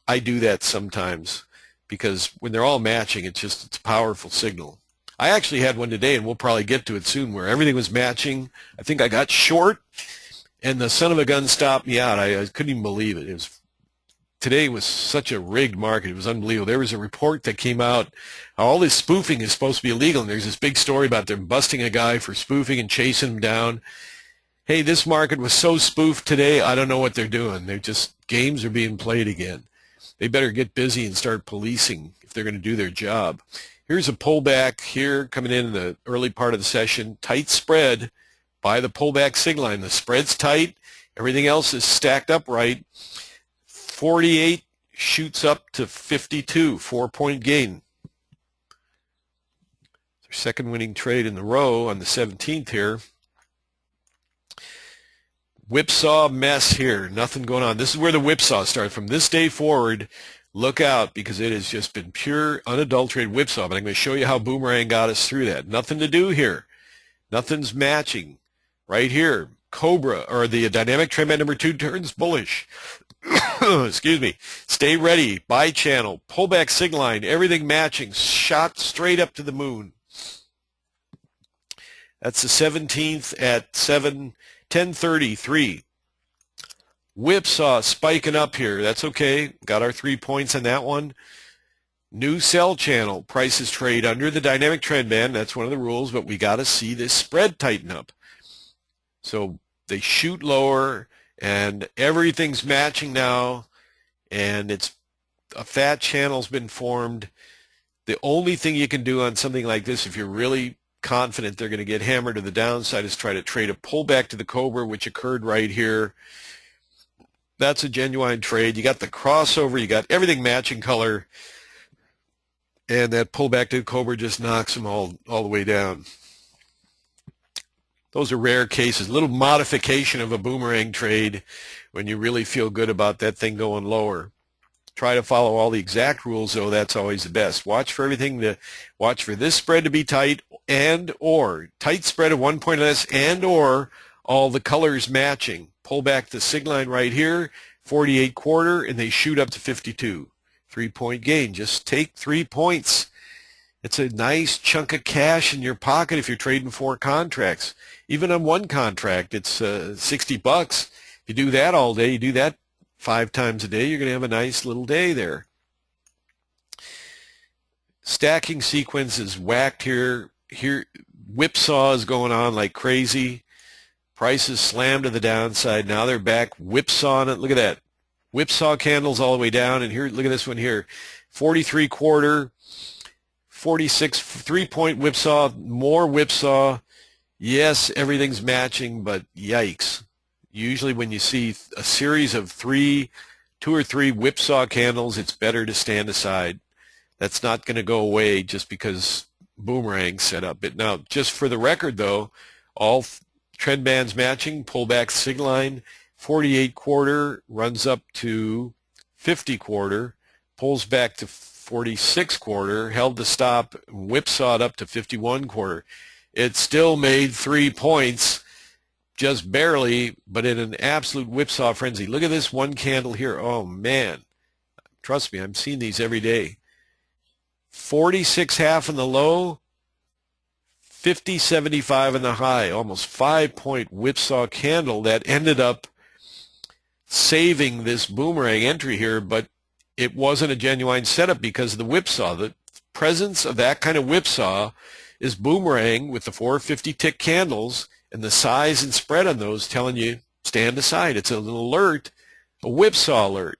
A: I do that sometimes because when they're all matching, it's a powerful signal. I actually had one today, and we'll probably get to it soon, where everything was matching. I think I got short, and the son of a gun stopped me out. I couldn't even believe it. Today was such a rigged market. It was unbelievable. There was a report that came out. All this spoofing is supposed to be illegal, and there's this big story about them busting a guy for spoofing and chasing him down. Hey, this market was so spoofed today, I don't know what they're doing. Games are being played again. They better get busy and start policing if they're going to do their job. Here's a pullback here coming in the early part of the session. Tight spread by the pullback sig line. The spread's tight. Everything else is stacked up right. 48 shoots up to 52, 4-point gain. Their second winning trade in the row on the 17th here. Whipsaw mess here. Nothing going on. This is where the whipsaw starts. From this day forward, look out because it has just been pure, unadulterated whipsaw. But I'm going to show you how Boomerang got us through that. Nothing to do here. Nothing's matching. Right here, Cobra, or the dynamic trend band number 2 turns bullish. Excuse me. Stay ready. Buy channel. Pullback sig line. Everything matching. Shot straight up to the moon. That's the 17th at 10:33. Whipsaw spiking up here. That's okay. Got our 3 points on that one. New sell channel. Prices trade under the dynamic trend band. That's one of the rules, but we got to see this spread tighten up. So they shoot lower, and everything's matching now, and a fat channel's been formed. The only thing you can do on something like this, if you're really confident they're going to get hammered to the downside, is try to trade a pullback to the Cobra, which occurred right here. That's a genuine trade. You got the crossover, you got everything matching color, and that pullback to Cobra just knocks them all the way down. Those are rare cases. A little modification of a Boomerang trade when you really feel good about that thing going lower. Try to follow all the exact rules, though. That's always the best. Watch for watch for this spread to be tight or tight spread of 1 point or less or all the colors matching. Pull back the sig line right here, 48 quarter, and they shoot up to 52. 3-point gain. Just take 3 points. It's a nice chunk of cash in your pocket if you're trading 4 contracts. Even on one contract, it's $60. If you do that all day, you do that 5 times a day, you're going to have a nice little day there. Stacking sequence is whacked here. Here, whipsaw is going on like crazy. Prices slammed to the downside. Now they're back whipsawing it. Look at that. Whipsaw candles all the way down. And here, look at this one here. 43 quarter, 46, 3-point whipsaw, more whipsaw. Yes, everything's matching, but yikes. Usually when you see a series of 2 or 3 whipsaw candles, it's better to stand aside. That's not going to go away just because Boomerang set up it. Now, just for the record, though, all trend bands matching, pullback sig line, 48 quarter runs up to 50 quarter, pulls back to 46 quarter, held the stop, whipsawed up to 51 quarter. It still made 3 points. just barely, but in an absolute whipsaw frenzy. Look at this one candle here. Oh, man. Trust me, I'm seeing these every day. 46.5 in the low, 50.75 in the high. Almost 5-point whipsaw candle that ended up saving this boomerang entry here, but it wasn't a genuine setup because of the whipsaw. The presence of that kind of whipsaw is boomerang with the 450 tick candles and the size and spread on those telling you stand aside. It's an alert, a whipsaw alert.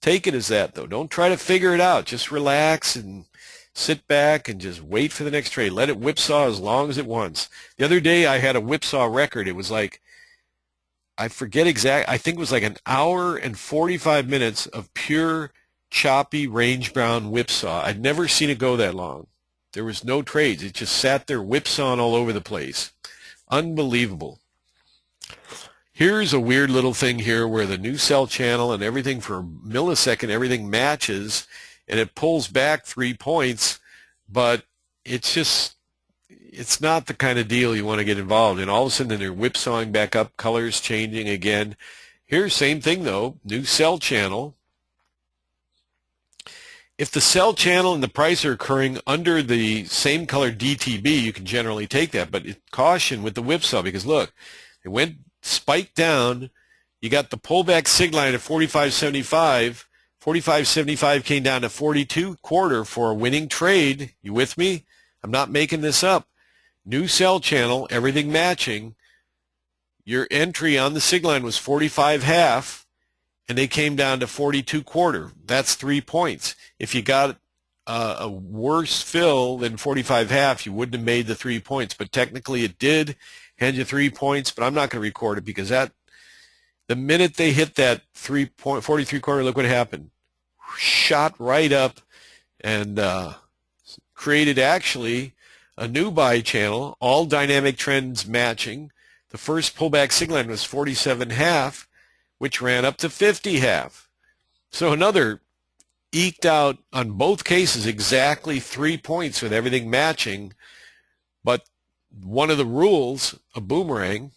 A: Take it as that, though. Don't try to figure it out. Just relax and sit back and just wait for the next trade. Let it whipsaw as long as it wants. The other day I had a whipsaw record. It was like, I forget exact, I think it was like an hour and 45 minutes of pure choppy range-bound whipsaw. I'd never seen it go that long. There was no trades. It just sat there whipsawing all over the place. Unbelievable. Here's a weird little thing here where the new sell channel and everything for a millisecond, everything matches, and it pulls back 3 points, but it's not the kind of deal you want to get involved in. All of a sudden they're whipsawing back up, colors changing again. Here's same thing though, new sell channel. If the sell channel and the price are occurring under the same color DTB, you can generally take that, but caution with the whipsaw because look, it went spiked down. You got the pullback sig line at 45.75. 45.75 came down to 42.25 for a winning trade. You with me? I'm not making this up. New sell channel, everything matching. Your entry on the sig line was 45.5, and they came down to 42.25. That's 3 points. If you got a worse fill than 45.5, you wouldn't have made the 3 points. But technically it did hand you 3 points, but I'm not going to record it because the minute they hit that 43.25, look what happened. Shot right up and created actually a new buy channel, all dynamic trends matching. The first pullback sig line was 47.5, which ran up to 50.5. So another eked out on both cases exactly 3 points with everything matching. But one of the rules of boomerang,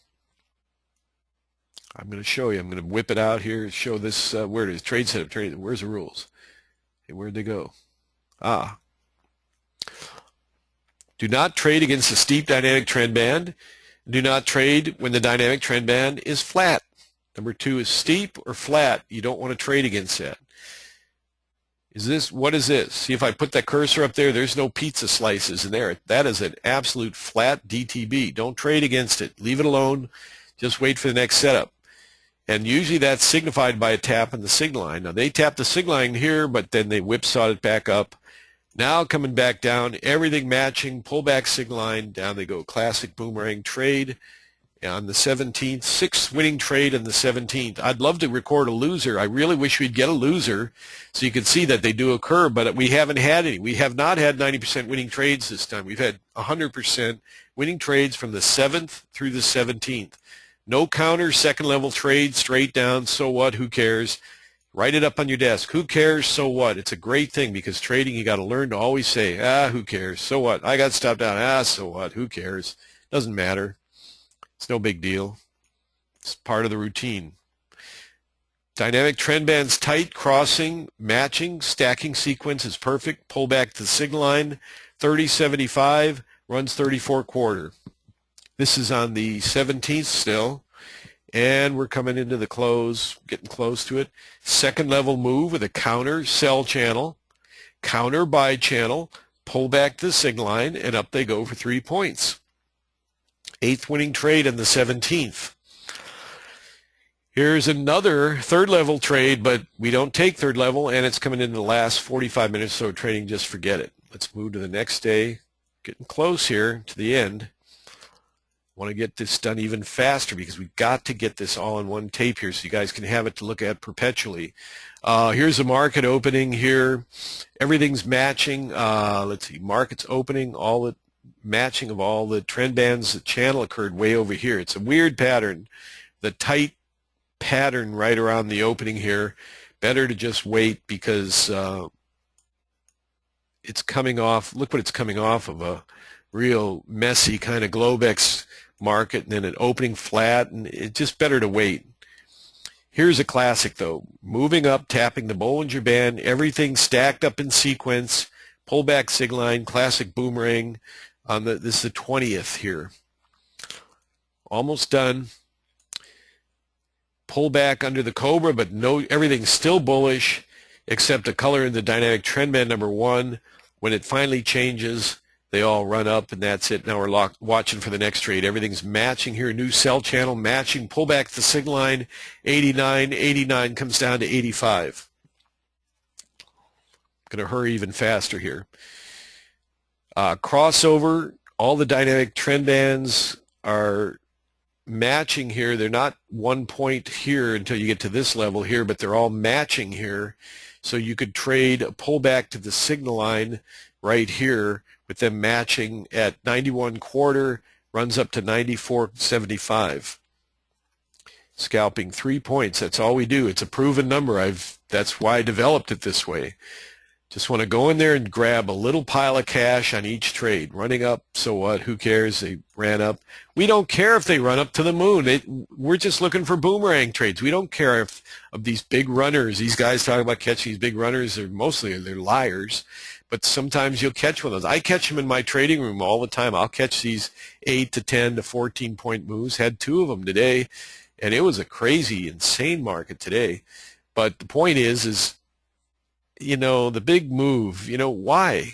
A: I'm going to show you. I'm going to whip it out here, show this, where it is, trade setup, trade, where's the rules? Okay, where'd they go? Do not trade against a steep dynamic trend band. Do not trade when the dynamic trend band is flat. Number 2 is steep or flat. You don't want to trade against that. What is this? See, if I put that cursor up there, there's no pizza slices in there. That is an absolute flat DTB. Don't trade against it. Leave it alone. Just wait for the next setup. And usually that's signified by a tap in the sig line. Now they tapped the sig line here, but then they whipsawed it back up. Now coming back down, everything matching, pullback sig line, down they go. Classic boomerang trade on the 17th, 6th winning trade on the 17th. I'd love to record a loser. I really wish we'd get a loser so you could see that they do occur, but we haven't had any. We have not had 90% winning trades this time. We've had 100% winning trades from the 7th through the 17th. No counter, second level trade, straight down, so what, who cares? Write it up on your desk. Who cares, so what? It's a great thing because trading, you got to learn to always say, who cares, so what? I got stopped down, so what, who cares? Doesn't matter. It's no big deal. It's part of the routine. Dynamic trend bands tight, crossing, matching, stacking sequence is perfect. Pull back to the sig line, 30.75, runs 34.25. This is on the 17th still, and we're coming into the close, getting close to it. Second level move with a counter sell channel, counter buy channel, pull back to the sig line, and up they go for 3 points. 8th winning trade on the 17th. Here's another third level trade, but we don't take third level, and it's coming into the last 45 minutes, so trading, just forget it. Let's move to the next day. Getting close here to the end. Want to get this done even faster because we've got to get this all in one tape here so you guys can have it to look at perpetually. Here's the market opening here. Everything's matching. Let's see, market's opening, all the matching of all the trend bands. The channel occurred way over here. It's a weird pattern. The tight pattern right around the opening here. Better to just wait because it's coming off. Look what it's coming off of, a real messy kind of Globex market, and then an opening flat, and it's just better to wait. Here's a classic though. Moving up, tapping the Bollinger Band, everything stacked up in sequence, pullback sig line, classic boomerang on this is the 20th here. Almost done. Pull back under the Cobra, but no, everything's still bullish except a color in the dynamic trend band number 1. When it finally changes, they all run up, and that's it. Now we're watching for the next trade. Everything's matching here. New sell channel matching. Pull back to the signal line, 89. 89 comes down to 85. Going to hurry even faster here. Crossover. All the dynamic trend bands are matching here. They're not 1 point here until you get to this level here, but they're all matching here. So you could trade a pullback to the signal line right here with them matching at 91.25, runs up to 94.75. Scalping 3 points. That's all we do. It's a proven number. That's why I developed it this way. Just want to go in there and grab a little pile of cash on each trade. Running up, so what? Who cares? They ran up. We don't care if they run up to the moon. We're just looking for boomerang trades. We don't care of these big runners. These guys talking about catching these big runners, they're liars. But sometimes you'll catch one of those. I catch them in my trading room all the time. I'll catch these 8 to 10 to 14 point moves. Had 2 of them today, and it was a crazy, insane market today. But the point is the big move, why?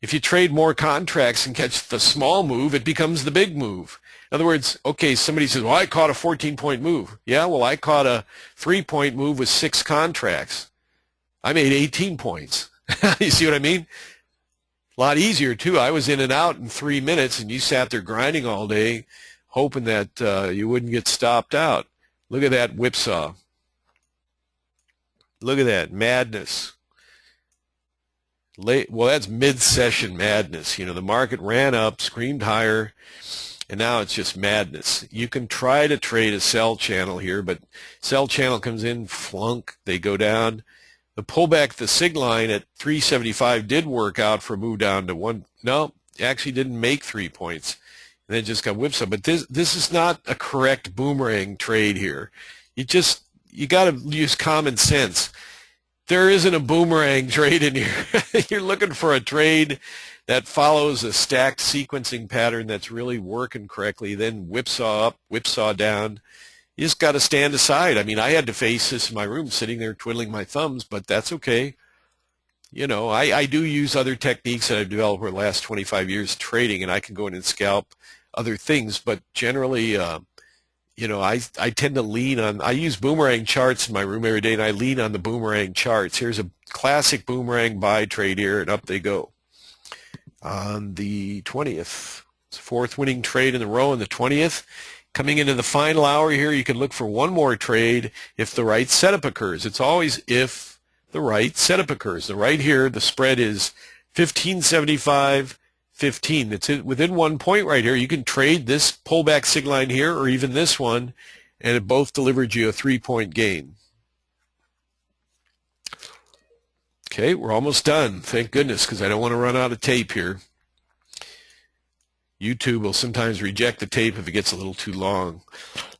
A: If you trade more contracts and catch the small move, it becomes the big move. In other words, okay, somebody says, well, I caught a 14-point move. Yeah, well, I caught a 3-point move with 6 contracts. I made 18 points. You see what I mean? A lot easier, too. I was in and out in 3 minutes, and you sat there grinding all day, hoping that you wouldn't get stopped out. Look at that whipsaw. Look at that madness. Well, that's mid-session madness. The market ran up, screamed higher, and now it's just madness. You can try to trade a sell channel here, but sell channel comes in, flunk, they go down. The pullback, the sig line at 375 did work out for a move down to 1. No, actually didn't make 3 points, and then just got whipsawed. But this is not a correct boomerang trade here. You got to use common sense. There isn't a boomerang trade in here. You're looking for a trade that follows a stacked sequencing pattern that's really working correctly, then whipsaw up, whipsaw down. You just got to stand aside. I mean, I had to face this in my room, sitting there twiddling my thumbs, but that's okay. I do use other techniques that I've developed over the last 25 years trading, and I can go in and scalp other things, but generally, I tend to lean on, I use boomerang charts in my room every day, and I lean on the boomerang charts. Here's a classic boomerang buy trade here, and up they go. On the 20th, it's 4th winning trade in a row on the 20th. Coming into the final hour here, you can look for one more trade if the right setup occurs. It's always if the right setup occurs. The right here, the spread is 15.75. 15. It's within 1 point right here. You can trade this pullback sig line here or even this one, and it both delivered you a 3-point gain. Okay, we're almost done. Thank goodness, because I don't want to run out of tape here. YouTube will sometimes reject the tape if it gets a little too long.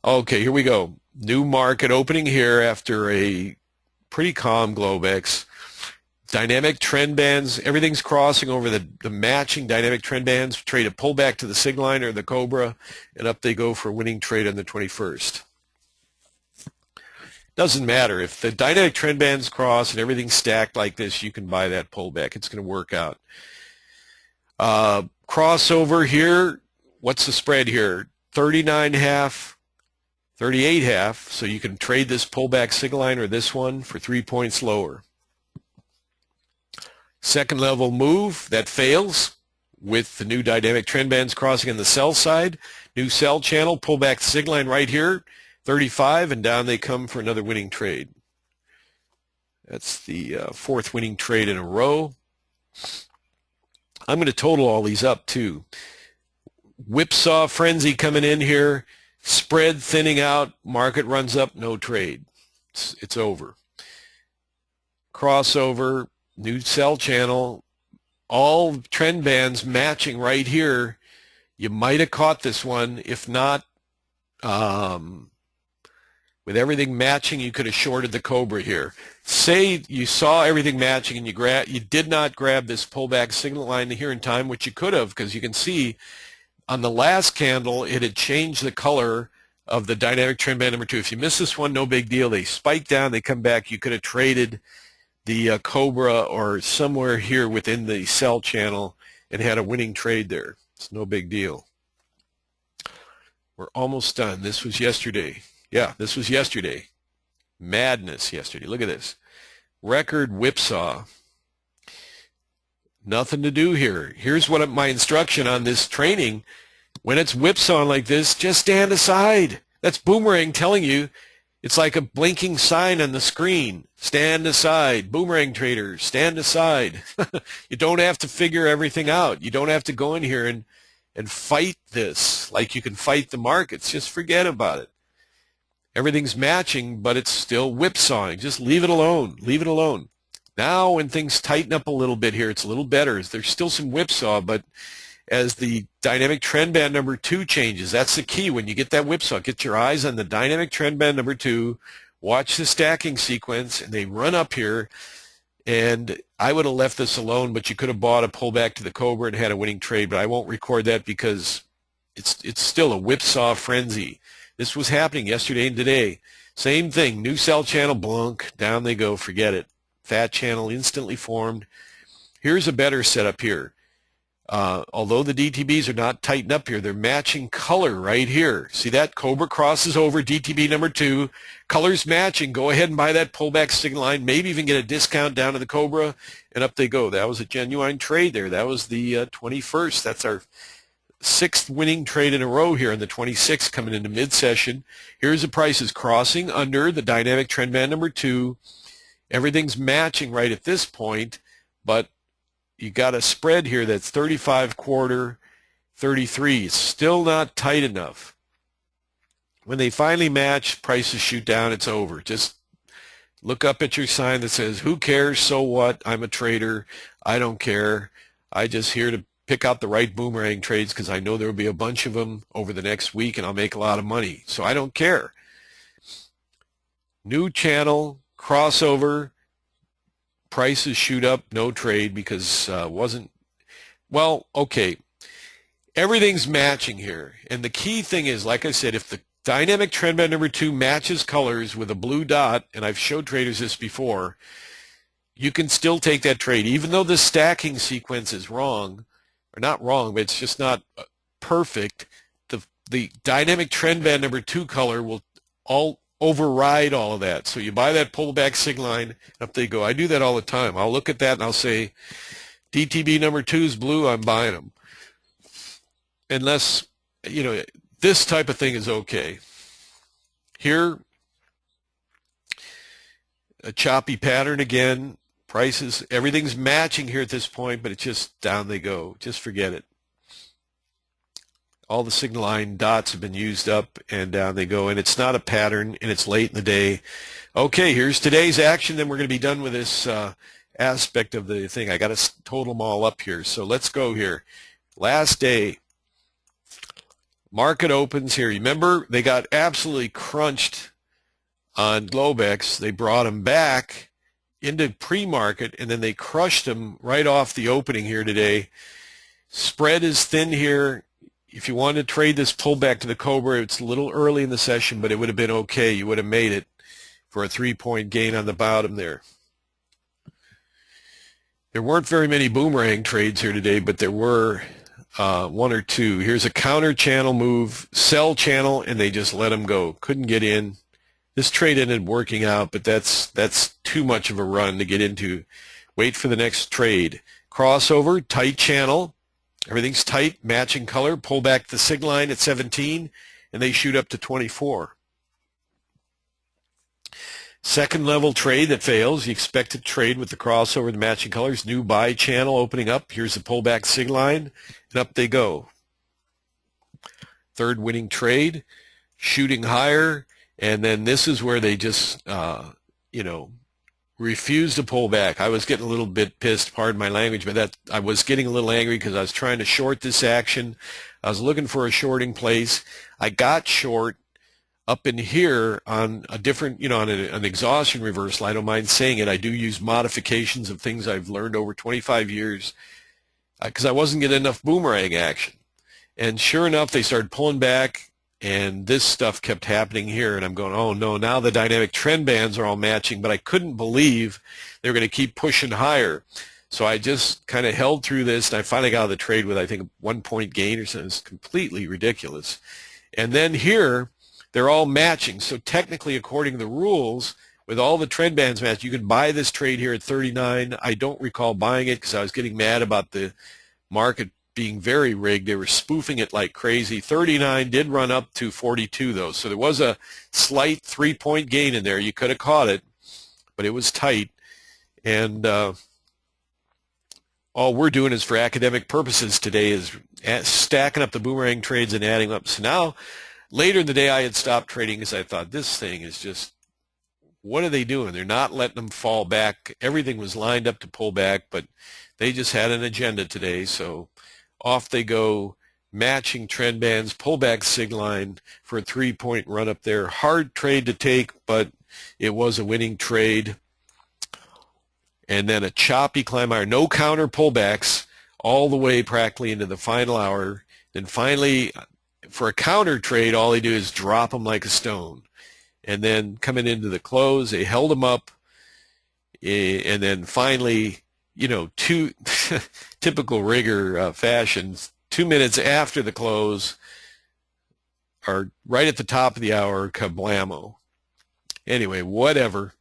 A: Okay, here we go. New market opening here after a pretty calm Globex. Dynamic trend bands, everything's crossing over the matching dynamic trend bands. Trade a pullback to the sig line or the Cobra, and up they go for a winning trade on the 21st. Doesn't matter. If the dynamic trend bands cross and everything's stacked like this, you can buy that pullback. It's going to work out. Crossover here, what's the spread here? 39.5, 38.5, so you can trade this pullback sig line or this one for 3 points lower. Second level move that fails with the new dynamic trend bands crossing on the sell side. New sell channel, pullback sig line right here, 35, and down they come for another winning trade. That's the 4th winning trade in a row. I'm going to total all these up too. Whipsaw frenzy coming in here, spread thinning out, market runs up, no trade. It's over. Crossover, new sell channel, all trend bands matching right here. You might have caught this one. If not, with everything matching, you could have shorted the Cobra here. Say you saw everything matching and you did not grab this pullback signal line here in time, which you could have, because you can see on the last candle it had changed the color of the dynamic trend band number 2. If you miss this one, no big deal. They spike down, they come back. You could have traded the Cobra or somewhere here within the sell channel and had a winning trade there. It's no big deal. We're almost done. This was yesterday. Yeah, this was yesterday. Madness yesterday. Look at this. Record whipsaw. Nothing to do here. Here's what my instruction on this training. When it's whipsawing like this, just stand aside. That's Boomerang telling you. It's like a blinking sign on the screen. Stand aside. Boomerang traders, stand aside. You don't have to figure everything out. You don't have to go in here and fight this like you can fight the markets. Just forget about it. Everything's matching, but it's still whipsawing. Just leave it alone. Leave it alone. Now when things tighten up a little bit here, it's a little better. There's still some whipsaw, but as the dynamic trend band number 2 changes, that's the key. When you get that whipsaw, get your eyes on the dynamic trend band number 2, watch the stacking sequence, and they run up here. And I would have left this alone, but you could have bought a pullback to the Cobra and had a winning trade, but I won't record that because it's still a whipsaw frenzy. This was happening yesterday and today. Same thing, new sell channel, blunk, down they go, forget it. Fat channel instantly formed. Here's a better setup here. Although the DTBs are not tightened up here, they're matching color right here. See that? Cobra crosses over DTB number 2. Colors matching. Go ahead and buy that pullback signal line. Maybe even get a discount down to the Cobra, and up they go. That was a genuine trade there. That was the 21st. That's our 6th winning trade in a row here in the 26th coming into mid-session. Here's the prices crossing under the dynamic trend band number 2. Everything's matching right at this point, but you got a spread here that's 35 quarter, 33. It's still not tight enough. When they finally match, prices shoot down, it's over. Just look up at your sign that says, who cares, so what, I'm a trader, I don't care. I just here to pick out the right boomerang trades because I know there will be a bunch of them over the next week and I'll make a lot of money. So I don't care. New channel, crossover, prices shoot up, no trade because well, okay. Everything's matching here. And the key thing is, like I said, if the dynamic trend band number 2 matches colors with a blue dot, and I've showed traders this before, you can still take that trade. Even though the stacking sequence is wrong, or not wrong, but it's just not perfect, the dynamic trend band number 2 color will all override all of that. So you buy that pullback signal line, up they go. I do that all the time. I'll look at that and I'll say, DTB number 2 is blue, I'm buying them. Unless, you know, this type of thing is okay. Here, a choppy pattern again. Prices, everything's matching here at this point, but it's just down they go. Just forget it. All the signal line dots have been used up and down they go, and it's not a pattern, and it's late in the day. Okay, here's today's action, then we're going to be done with this aspect of the thing. I got to total them all up here, so let's go here. Last day, market opens here. Remember, they got absolutely crunched on Globex. They brought them back into pre-market, and then they crushed them right off the opening here today. Spread is thin here. If you wanted to trade this pullback to the Cobra, it's a little early in the session, but it would have been okay. You would have made it for a 3-point gain on the bottom there. There weren't very many boomerang trades here today, but there were one or two. Here's a counter channel move, sell channel, and they just let them go. Couldn't get in. This trade ended up working out, but that's too much of a run to get into. Wait for the next trade. Crossover, tight channel. Everything's tight, matching color. Pull back the sig line at 17, and they shoot up to 24. Second level trade that fails. You expect to trade with the crossover, the matching colors. New buy channel opening up. Here's the pullback sig line, and up they go. Third winning trade, shooting higher, and then this is where they just, refused to pull back. I was getting a little bit pissed, pardon my language, but that I was getting a little angry because I was trying to short this action. I was looking for a shorting place. I got short up in here on a different, on an exhaustion reversal. I don't mind saying it. I do use modifications of things I've learned over 25 years because I wasn't getting enough boomerang action. And sure enough, they started pulling back, and this stuff kept happening here. And I'm going, oh no, now the dynamic trend bands are all matching, but I couldn't believe they were going to keep pushing higher. So I just kind of held through this, and I finally got out of the trade with, I think, a 1 point gain or something. It's completely ridiculous. And then here, they're all matching. So technically, according to the rules, with all the trend bands matched, you can buy this trade here at 39. I don't recall buying it because I was getting mad about the market being very rigged. They were spoofing it like crazy. 39 did run up to 42, though. So there was a slight 3 point gain in there. You could have caught it, but it was tight. And all we're doing is for academic purposes today is stacking up the boomerang trades and adding up. So now, later in the day, I had stopped trading because I thought this thing is just, what are they doing? They're not letting them fall back. Everything was lined up to pull back, but they just had an agenda today. So off they go, matching trend bands, pullback sig line for a 3 point run up there. Hard trade to take, but it was a winning trade. And then a choppy climb higher, no counter pullbacks all the way practically into the final hour. Then finally, for a counter trade, all they do is drop them like a stone. And then coming into the close, they held them up. And then finally, typical rigger fashion, 2 minutes after the close, are right at the top of the hour, kablamo. Anyway, whatever.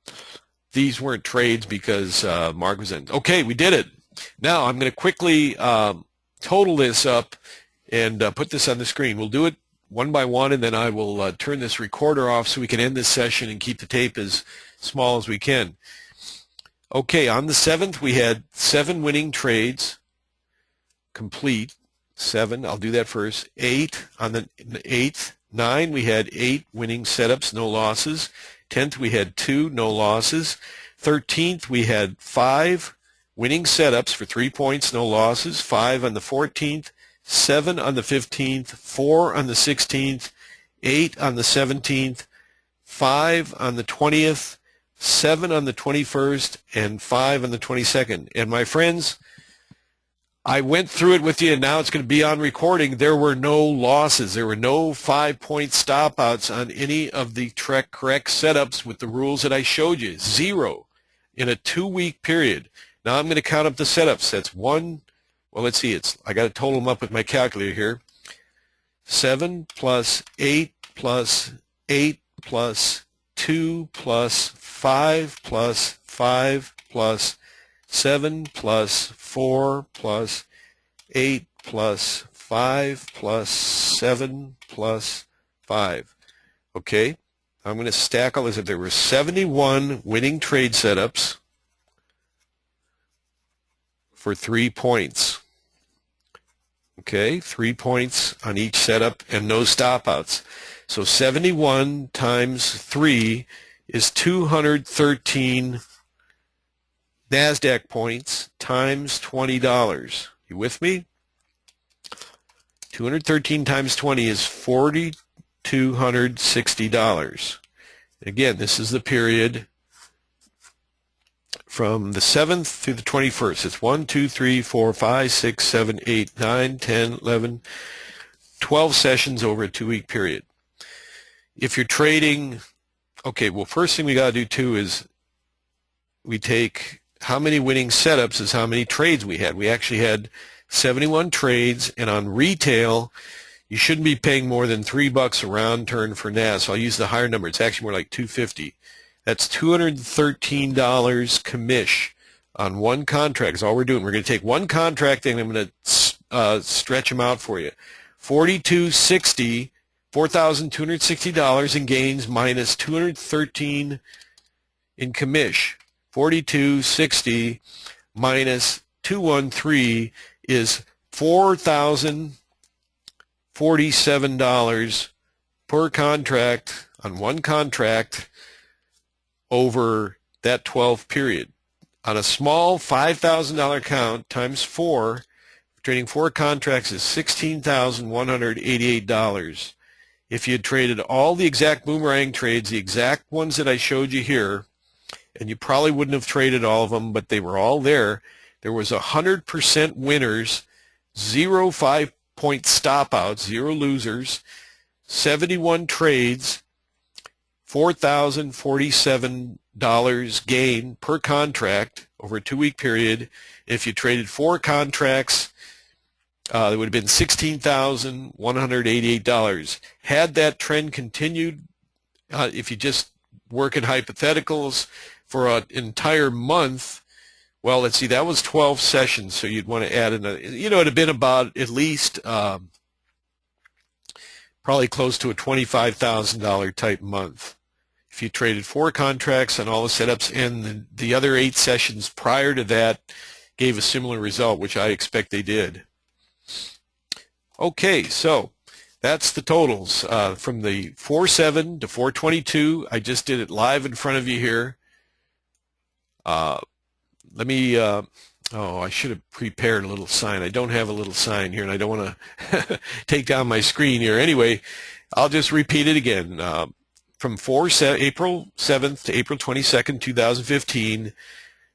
A: These weren't trades because Mark was in. Okay, we did it. Now I'm going to quickly total this up and put this on the screen. We'll do it one by one, and then I will turn this recorder off so we can end this session and keep the tape as small as we can. Okay, on the 7th, we had 7 winning trades complete. 7, I'll do that first. 8 on the 8th. 9, we had 8 winning setups, no losses. 10th, we had 2, no losses. 13th, we had 5 winning setups for 3 points, no losses. 5 on the 14th, 7 on the 15th, 4 on the 16th, 8 on the 17th, 5 on the 20th, 7 on the 21st, and 5 on the 22nd. And my friends, I went through it with you, and now it's going to be on recording. There were no losses. There were no 5 point stop outs on any of the correct setups with the rules that I showed you. 0 in a 2-week period. Now I'm going to count up the setups. That's 1. Well, let's see. I got to total them up with my calculator here. 7 plus 8 plus 8 plus 2 plus 5 plus 5 plus 7 plus 4 plus 8 plus 5 plus 7 plus 5. Okay, I'm going to stack all this up. There were 71 winning trade setups for 3 points. Okay, 3 points on each setup and no stop outs. So 71 times 3 is 213 NASDAQ points times $20. You with me? 213 times 20 is $4,260. Again, this is the period from the 7th through the 21st. It's 1, 2, 3, 4, 5, 6, 7, 8, 9, 10, 11, 12 sessions over a 2-week period. If you're trading, okay, well, first thing we got to do too is we take how many winning setups is how many trades we had. We actually had 71 trades, and on retail, you shouldn't be paying more than $3 a round turn for NAS. So I'll use the higher number. It's actually more like $250. That's $213 commish on one contract. That's all we're doing. We're going to take one contract and I'm going to stretch them out for you. $4,260 in gains minus $213 in commish. $4,260 minus $213 is $4,047 per contract on one contract over that 12 period. On a small $5,000 account times 4, trading 4 contracts is $16,188. If you had traded all the exact Boomerang trades, the exact ones that I showed you here, and you probably wouldn't have traded all of them, but they were all there, there was 100% winners, 0 5-point stopouts, 0 losers, 71 trades, $4,047 gain per contract over a 2-week period. If you traded 4 contracts, it would have been $16,188. Had that trend continued, if you just work in hypotheticals for an entire month, well, let's see, that was 12 sessions, so you'd want to add in it'd have been about at least probably close to a $25,000 type month. If you traded 4 contracts on all the setups, and the other 8 sessions prior to that gave a similar result, which I expect they did. Okay, so that's the totals from the 4/7 to 4/22. I just did it live in front of you here. Let me, oh, I should have prepared a little sign. I don't have a little sign here, and I don't want to take down my screen here. Anyway, I'll just repeat it again. From April 7th to April 22nd, 2015,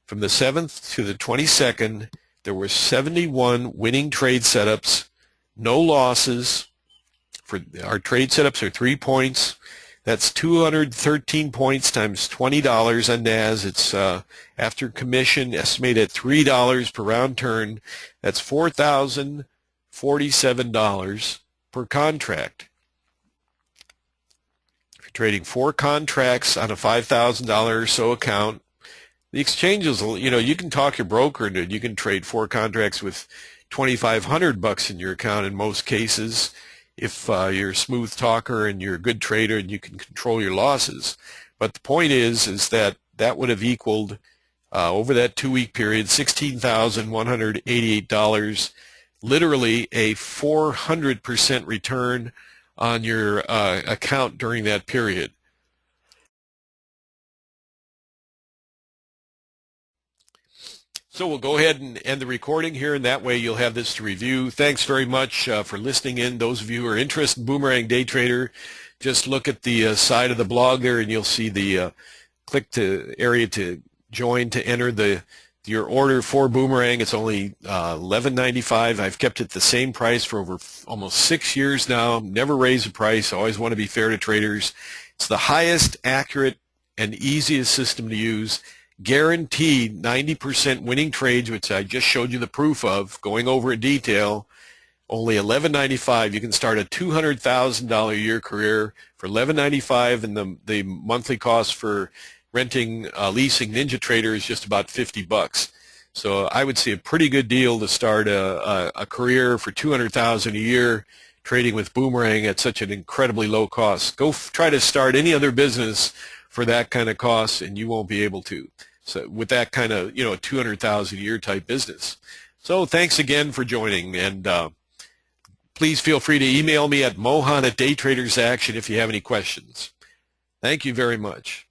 A: from the 7th to the 22nd, there were 71 winning trade setups, no losses. For our trade setups are 3 points. That's 213 points times $20 on NAS. It's after commission, estimated at $3 per round turn. That's $4,047 per contract. If you're trading 4 contracts on a $5,000 or so account, the exchanges, you can talk your broker into it. You can trade 4 contracts with $2,500 in your account in most cases, if you're a smooth talker and you're a good trader and you can control your losses. But the point is that would have equaled, over that 2-week period, $16,188, literally a 400% return on your account during that period. So we'll go ahead and end the recording here, and that way you'll have this to review. Thanks very much for listening in. Those of you who are interested in Boomerang Day Trader, just look at the side of the blog there, and you'll see the click to area to join to enter your order for Boomerang. It's only $11.95. I've kept it the same price for over almost 6 years now. Never raised the price. I always want to be fair to traders. It's the highest, accurate, and easiest system to use. Guaranteed 90% winning trades, which I just showed you the proof of, going over in detail. Only $11.95. You can start a $200,000 a year career for $11.95, and the monthly cost for renting, leasing Ninja Trader is just about $50. So I would say a pretty good deal to start a career for $200,000 a year trading with Boomerang at such an incredibly low cost. Go try to start any other business for that kind of cost, and you won't be able to. So with that kind of, $200,000 a year type business. So thanks again for joining, and please feel free to email me at mohan@daytradersaction if you have any questions. Thank you very much.